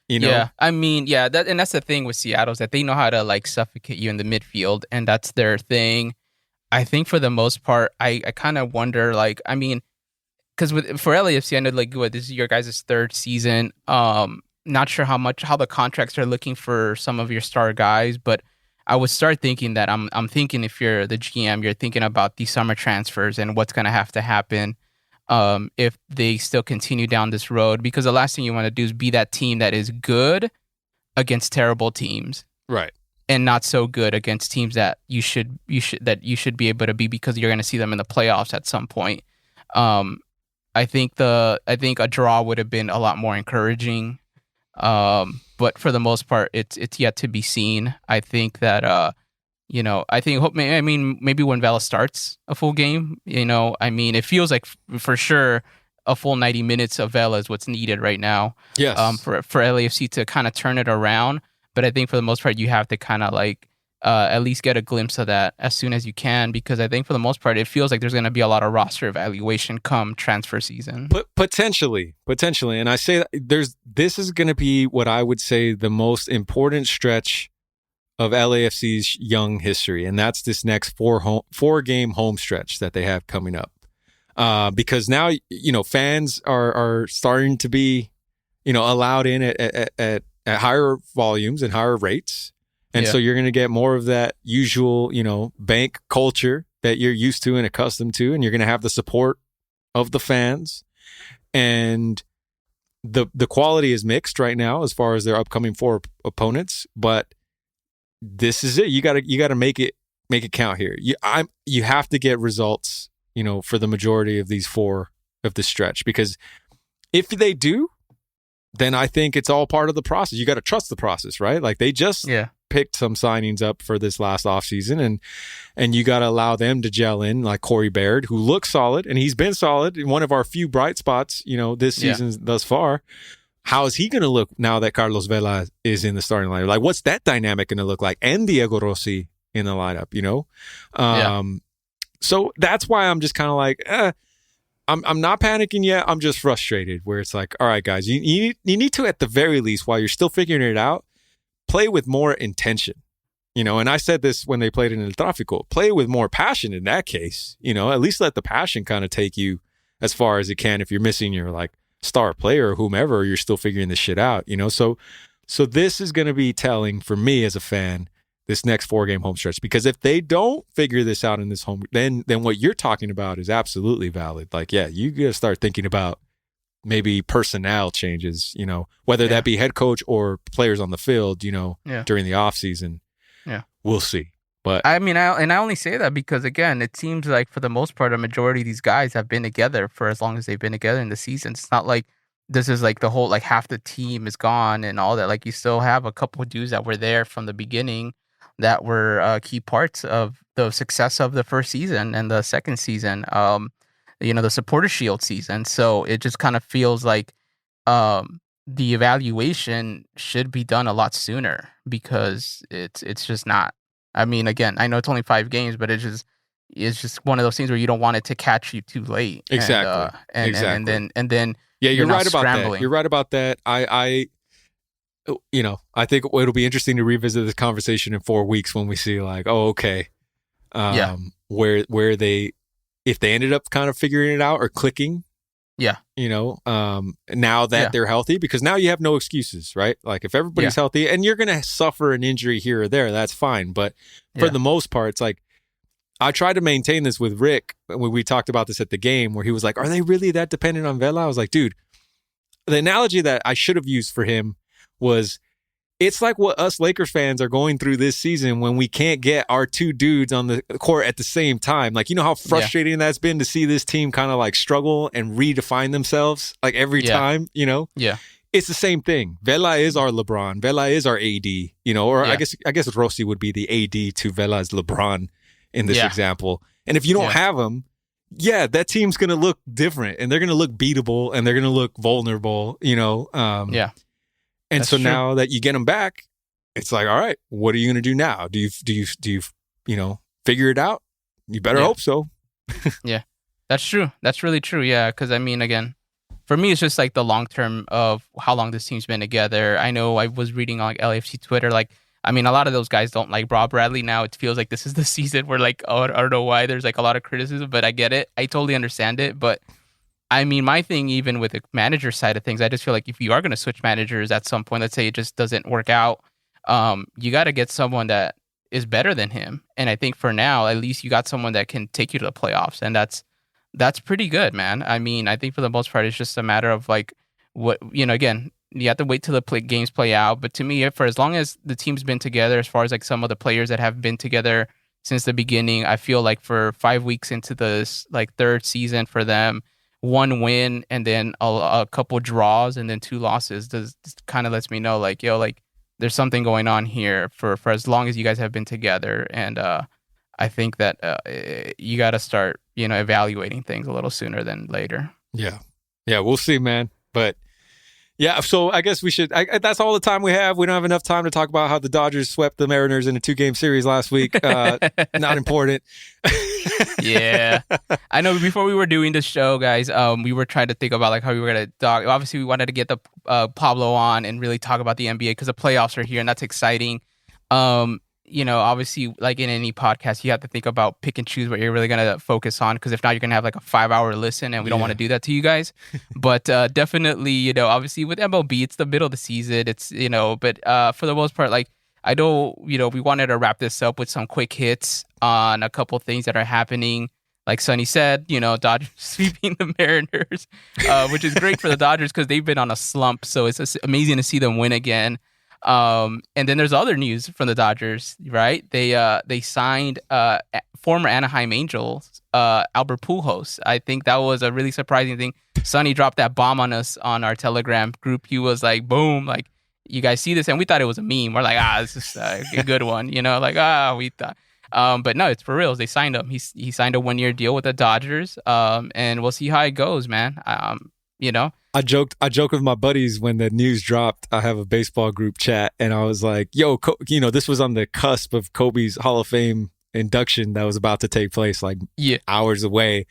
Yeah, I mean, that's the thing with Seattle, is that they know how to like suffocate you in the midfield, and that's their thing. I think for the most part, I kind of wonder, like, I mean, because for LAFC, I know like this is your guys' third season. Not sure how the contracts are looking for some of your star guys, but I would start thinking that I'm thinking, if you're the GM, you're thinking about these summer transfers and what's going to have to happen. If they still continue down this road, because the last thing you want to do is be that team that is good against terrible teams, right? And not so good against teams that you should be able to be, because you're going to see them in the playoffs at some point. I think a draw would have been a lot more encouraging, but for the most part, it's yet to be seen. I think that maybe when Vela starts a full game, I mean, it feels like for sure a full 90 minutes of Vela is what's needed right now. Yes. For LAFC to kind of turn it around. But I think for the most part, you have to kind of like at least get a glimpse of that as soon as you can, because I think for the most part, it feels like there's going to be a lot of roster evaluation come transfer season. But potentially. And I say that this is going to be what I would say the most important stretch of LAFC's young history, and that's this next 4-game home stretch that they have coming up. Because now, fans are starting to be, allowed in at higher volumes and higher rates. And so you're going to get more of that usual, bank culture that you're used to and accustomed to, and you're going to have the support of the fans. And the quality is mixed right now as far as their upcoming 4 opponents, but this is it. You got to make it count here. You have to get results, for the majority of these 4 of the stretch, because if they do, then I think it's all part of the process. You got to trust the process, right? Like they just picked some signings up for this last offseason, and you got to allow them to gel in, like Corey Baird, who looks solid, and he's been solid in one of our few bright spots, this season thus far. How is he going to look now that Carlos Vela is in the starting lineup? Like, what's that dynamic going to look like? And Diego Rossi in the lineup, So that's why I'm just kind of like, I'm not panicking yet. I'm just frustrated. Where it's like, all right, guys, you need to, at the very least, while you're still figuring it out, play with more intention. And I said this when they played in El Tráfico. Play with more passion in that case. At least let the passion kind of take you as far as it can. If you're missing your like star player or whomever, you're still figuring this shit out, so this is going to be telling for me as a fan, this next 4-game home stretch, because if they don't figure this out in this home, then what you're talking about is absolutely valid. Like, you got to start thinking about maybe personnel changes, whether that be head coach or players on the field, during the off season. We'll see. But I mean, I only say that because, again, it seems like for the most part, a majority of these guys have been together for as long as they've been together in the season. It's not like this is like the whole, like half the team is gone and all that. Like you still have a couple of dudes that were there from the beginning that were key parts of the success of the first season and the second season. the Supporter Shield season. So it just kind of feels like the evaluation should be done a lot sooner because it's just not. I mean, again, I know it's only 5 games, but it's just one of those things where you don't want it to catch you too late. Exactly. And then yeah, you're right about scrambling. that. You're right about that. I think it'll be interesting to revisit this conversation in 4 weeks when we see like, oh, okay, where they, if they ended up kind of figuring it out or clicking. Yeah. Now that they're healthy, because now you have no excuses, right? Like if everybody's healthy and you're going to suffer an injury here or there, that's fine. But for the most part, it's like, I tried to maintain this with Rick when we talked about this at the game where he was like, are they really that dependent on Vela? I was like, dude, the analogy that I should have used for him was, it's like what us Lakers fans are going through this season when we can't get our 2 dudes on the court at the same time. Like, you know how frustrating that's been to see this team kind of like struggle and redefine themselves like every time, Yeah. It's the same thing. Vela is our LeBron. Vela is our AD, or I guess Rossi would be the AD to Vela's LeBron in this example. And if you don't have him, that team's going to look different and they're going to look beatable and they're going to look vulnerable, And That's so true. Now that you get them back, it's like, all right, what are you going to do now? Do you figure it out? You better hope so. Yeah, that's true. That's really true. Yeah, because I mean, again, for me, it's just like the long term of how long this team's been together. I know I was reading on like LAFC Twitter, like, I mean, a lot of those guys don't like Rob Bradley now. It feels like this is the season where like, oh, I don't know why there's like a lot of criticism, but I get it. I totally understand it. But I mean, my thing, even with the manager side of things, I just feel like if you are going to switch managers at some point, let's say it just doesn't work out, you got to get someone that is better than him. And I think for now, at least you got someone that can take you to the playoffs. And that's pretty good, man. I mean, I think for the most part, it's just a matter of like what, again, you have to wait till the games play out. But to me, for as long as the team's been together, as far as like some of the players that have been together since the beginning, I feel like for 5 weeks into this like 3rd season for them, 1 win and then a couple draws and then 2 losses kind of lets me know like, yo, like there's something going on here for as long as you guys have been together. And I think that you got to start, evaluating things a little sooner than later. Yeah, we'll see, man. But yeah, so I guess we should. That's all the time we have. We don't have enough time to talk about how the Dodgers swept the Mariners in a 2-game series last week. Not important. Yeah, I know. Before we were doing the show, guys, we were trying to think about like how we were gonna talk. Obviously, we wanted to get the Pablo on and really talk about the NBA because the playoffs are here and that's exciting. Obviously, like in any podcast, you have to think about pick and choose what you're really going to focus on. Because if not, you're going to have like a 5-hour listen and we don't want to do that to you guys. But definitely, obviously with MLB, it's the middle of the season. It's, but for the most part, like I know, we wanted to wrap this up with some quick hits on a couple things that are happening. Like Sonny said, Dodgers sweeping the Mariners, which is great for the Dodgers because they've been on a slump. So it's amazing to see them win again. And then there's other news from the Dodgers, right? They signed former Anaheim Angels Albert Pujols. I think that was a really surprising thing. Sonny dropped that bomb on us on our Telegram group. He was like, boom, like, you guys see this? And we thought it was a meme. We're like, this is a good one, we thought. But no, it's for real. They signed him. He signed a 1-year deal with the Dodgers. And we'll see how it goes, man. I joked with my buddies when the news dropped. I have a baseball group chat, and I was like, "Yo, this was on the cusp of Kobe's Hall of Fame induction that was about to take place, like hours away."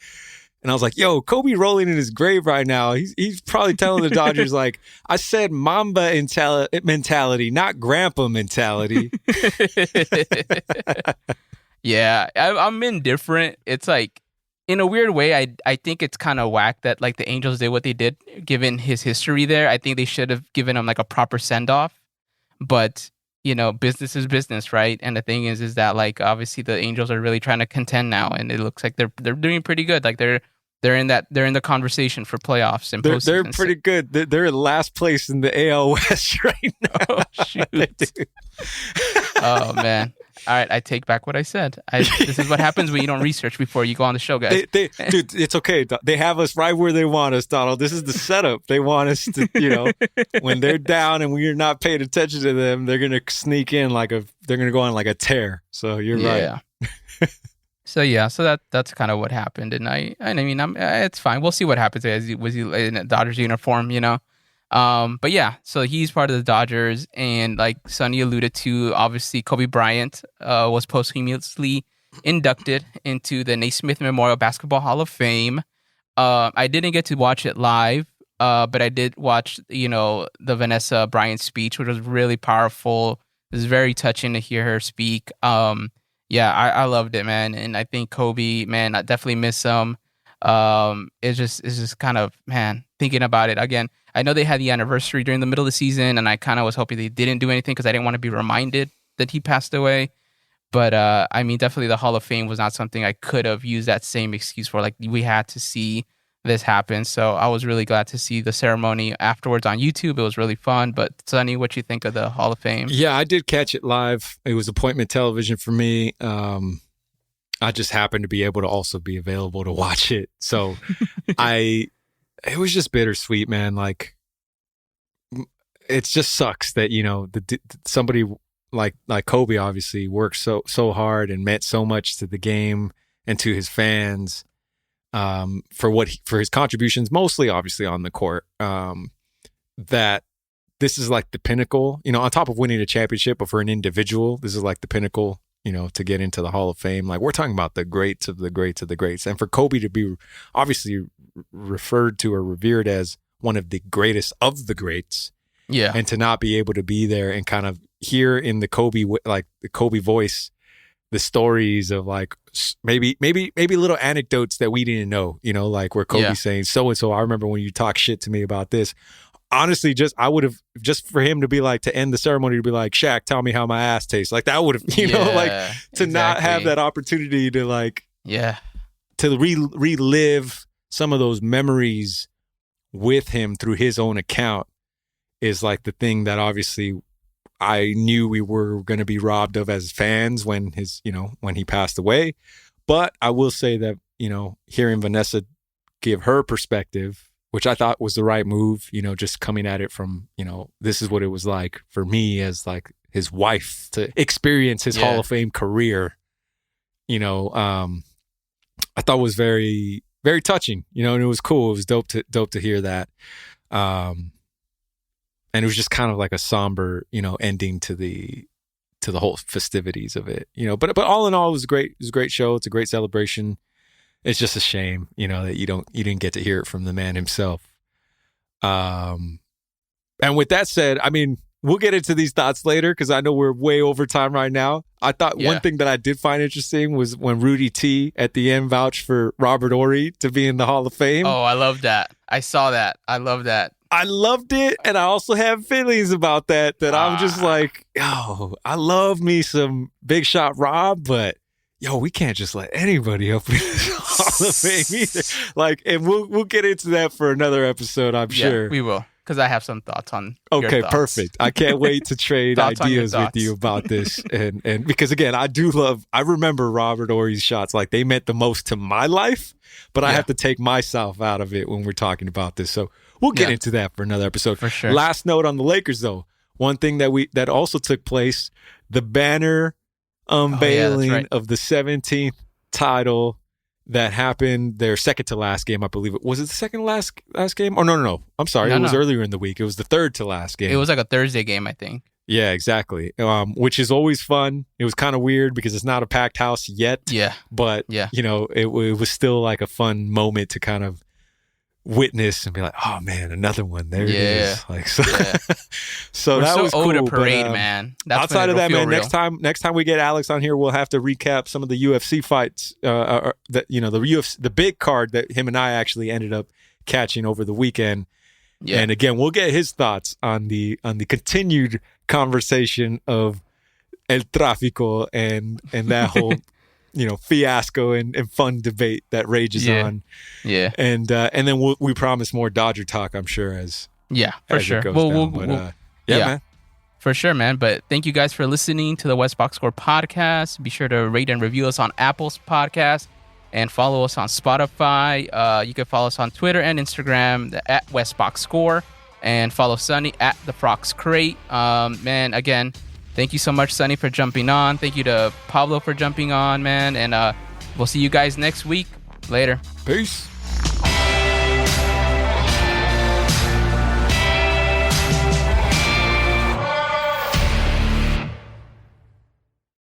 And I was like, "Yo, Kobe rolling in his grave right now. He's probably telling the Dodgers like, I said Mamba mentality, not Grandpa mentality." Yeah, I'm indifferent. It's like, in a weird way, I think it's kind of whack that like the Angels did what they did, given his history there. I think they should have given him like a proper send off. But business is business, right? And the thing is that like obviously the Angels are really trying to contend now, and it looks like they're doing pretty good. Like they're in the conversation for playoffs and postseason. They're pretty good. They're in last place in the AL West right now. Oh shoot! Oh man. All right, I take back what I said. This is what happens when you don't research before you go on the show, guys. Dude, it's okay. They have us right where they want us, Donald. This is the setup. They want us to, when they're down and we're not paying attention to them, they're going to sneak in they're going to go on like a tear. So you're right. So yeah, so that's kind of what happened, and I mean, it's fine. We'll see what happens as he was in a Dodgers uniform, you know. But yeah, so he's part of the Dodgers, and like Sonny alluded to, obviously Kobe Bryant was posthumously inducted into the Naismith Memorial Basketball Hall of Fame. I didn't get to watch it live, but I did watch, you know, the Vanessa Bryant speech, which was really powerful. It was very touching to hear her speak. Yeah, I loved it, man, and I think Kobe, man, I definitely miss him. It's just kind of, man, thinking about it again. I know they had the anniversary during the middle of the season, and I kind of was hoping they didn't do anything because I didn't want to be reminded that he passed away. But I mean, definitely the Hall of Fame was not something I could have used that same excuse for. Like, we had to see this happen. So I was really glad to see the ceremony afterwards on YouTube. It was really fun. But Sonny, what you think of the Hall of Fame? Yeah, I did catch it live. It was appointment television for me. I just happened to be able to also be available to watch it. So it was just bittersweet, man. Like, it just sucks that, you know, somebody like Kobe obviously worked so hard and meant so much to the game and to his fans, for his contributions, mostly obviously on the court, that this is like the pinnacle, you know, on top of winning a championship, but for an individual, this is like the pinnacle, you know, to get into the Hall of Fame. Like, we're talking about the greats of the greats of the greats. And for Kobe to be obviously referred to or revered as one of the greatest of the greats, yeah, and to not be able to be there and kind of hear in the Kobe voice, the stories of like maybe little anecdotes that we didn't know, you know, like where Kobe's saying, so-and-so, I remember when you talk shit to me about this. Honestly, I would have, just for him to be like, to end the ceremony, to be like, Shaq, tell me how my ass tastes. Like, that would have, you know, like, to not have that opportunity to like, to relive some of those memories with him through his own account is like the thing that obviously I knew we were going to be robbed of as fans when he passed away. But I will say that, you know, hearing Vanessa give her perspective, which I thought was the right move, you know, just coming at it from, you know, this is what it was like for me as like his wife to experience his Hall of Fame career, you know, I thought was very, very touching, you know, and it was cool. It was dope to hear that. And it was just kind of like a somber, you know, ending to the whole festivities of it, you know. But all in all, it was great. It was a great show. It's a great celebration. It's just a shame, you know, that you didn't get to hear it from the man himself. And with that said, I mean, we'll get into these thoughts later because I know we're way over time right now. I thought one thing that I did find interesting was when Rudy T at the end vouched for Robert Horry to be in the Hall of Fame. Oh, I love that. I saw that. I love that. I loved it, and I also have feelings about that I'm just like, yo, I love me some Big Shot Rob, but yo, we can't just let anybody up in the Hall of Fame either. Like, and we'll get into that for another episode, I'm sure. We will, because I have some thoughts on Okay, your thoughts. Perfect. I can't wait to trade ideas with you about this. And because again, I remember Robert Horry's shots, like they meant the most to my life, but I have to take myself out of it when we're talking about this. So we'll get into that for another episode. For sure. Last note on the Lakers, though. One thing that also took place, the banner unveiling of the 17th title that happened their second to last game, I believe. Was it the second to last game? Oh, no. I'm sorry. It was earlier in the week. It was the third to last game. It was like a Thursday game, I think. Yeah, exactly. Which is always fun. It was kind of weird because it's not a packed house yet. Yeah. But, you know, it was still like a fun moment to kind of witness and be like, oh man, another one. There it is. Like, so, so that was cool. To parade, man. That's outside of that, man, next time we get Alex on here, we'll have to recap some of the UFC fights. That, you know, the UFC, the big card that him and I actually ended up catching over the weekend. Yeah. And again, we'll get his thoughts on the continued conversation of El Tráfico and that whole you know, fiasco and fun debate that rages on. Yeah. And then we promise more Dodger talk, I'm sure, as sure. It goes down. Man. For sure, man. But thank you guys for listening to the West Box Score podcast. Be sure to rate and review us on Apple's podcast and follow us on Spotify. You can follow us on Twitter and Instagram at West Box Score, and follow Sonny at the Frox Crate. Man, again, thank you so much, Sonny, for jumping on. Thank you to Pablo for jumping on, man. And We'll see you guys next week. Later. Peace.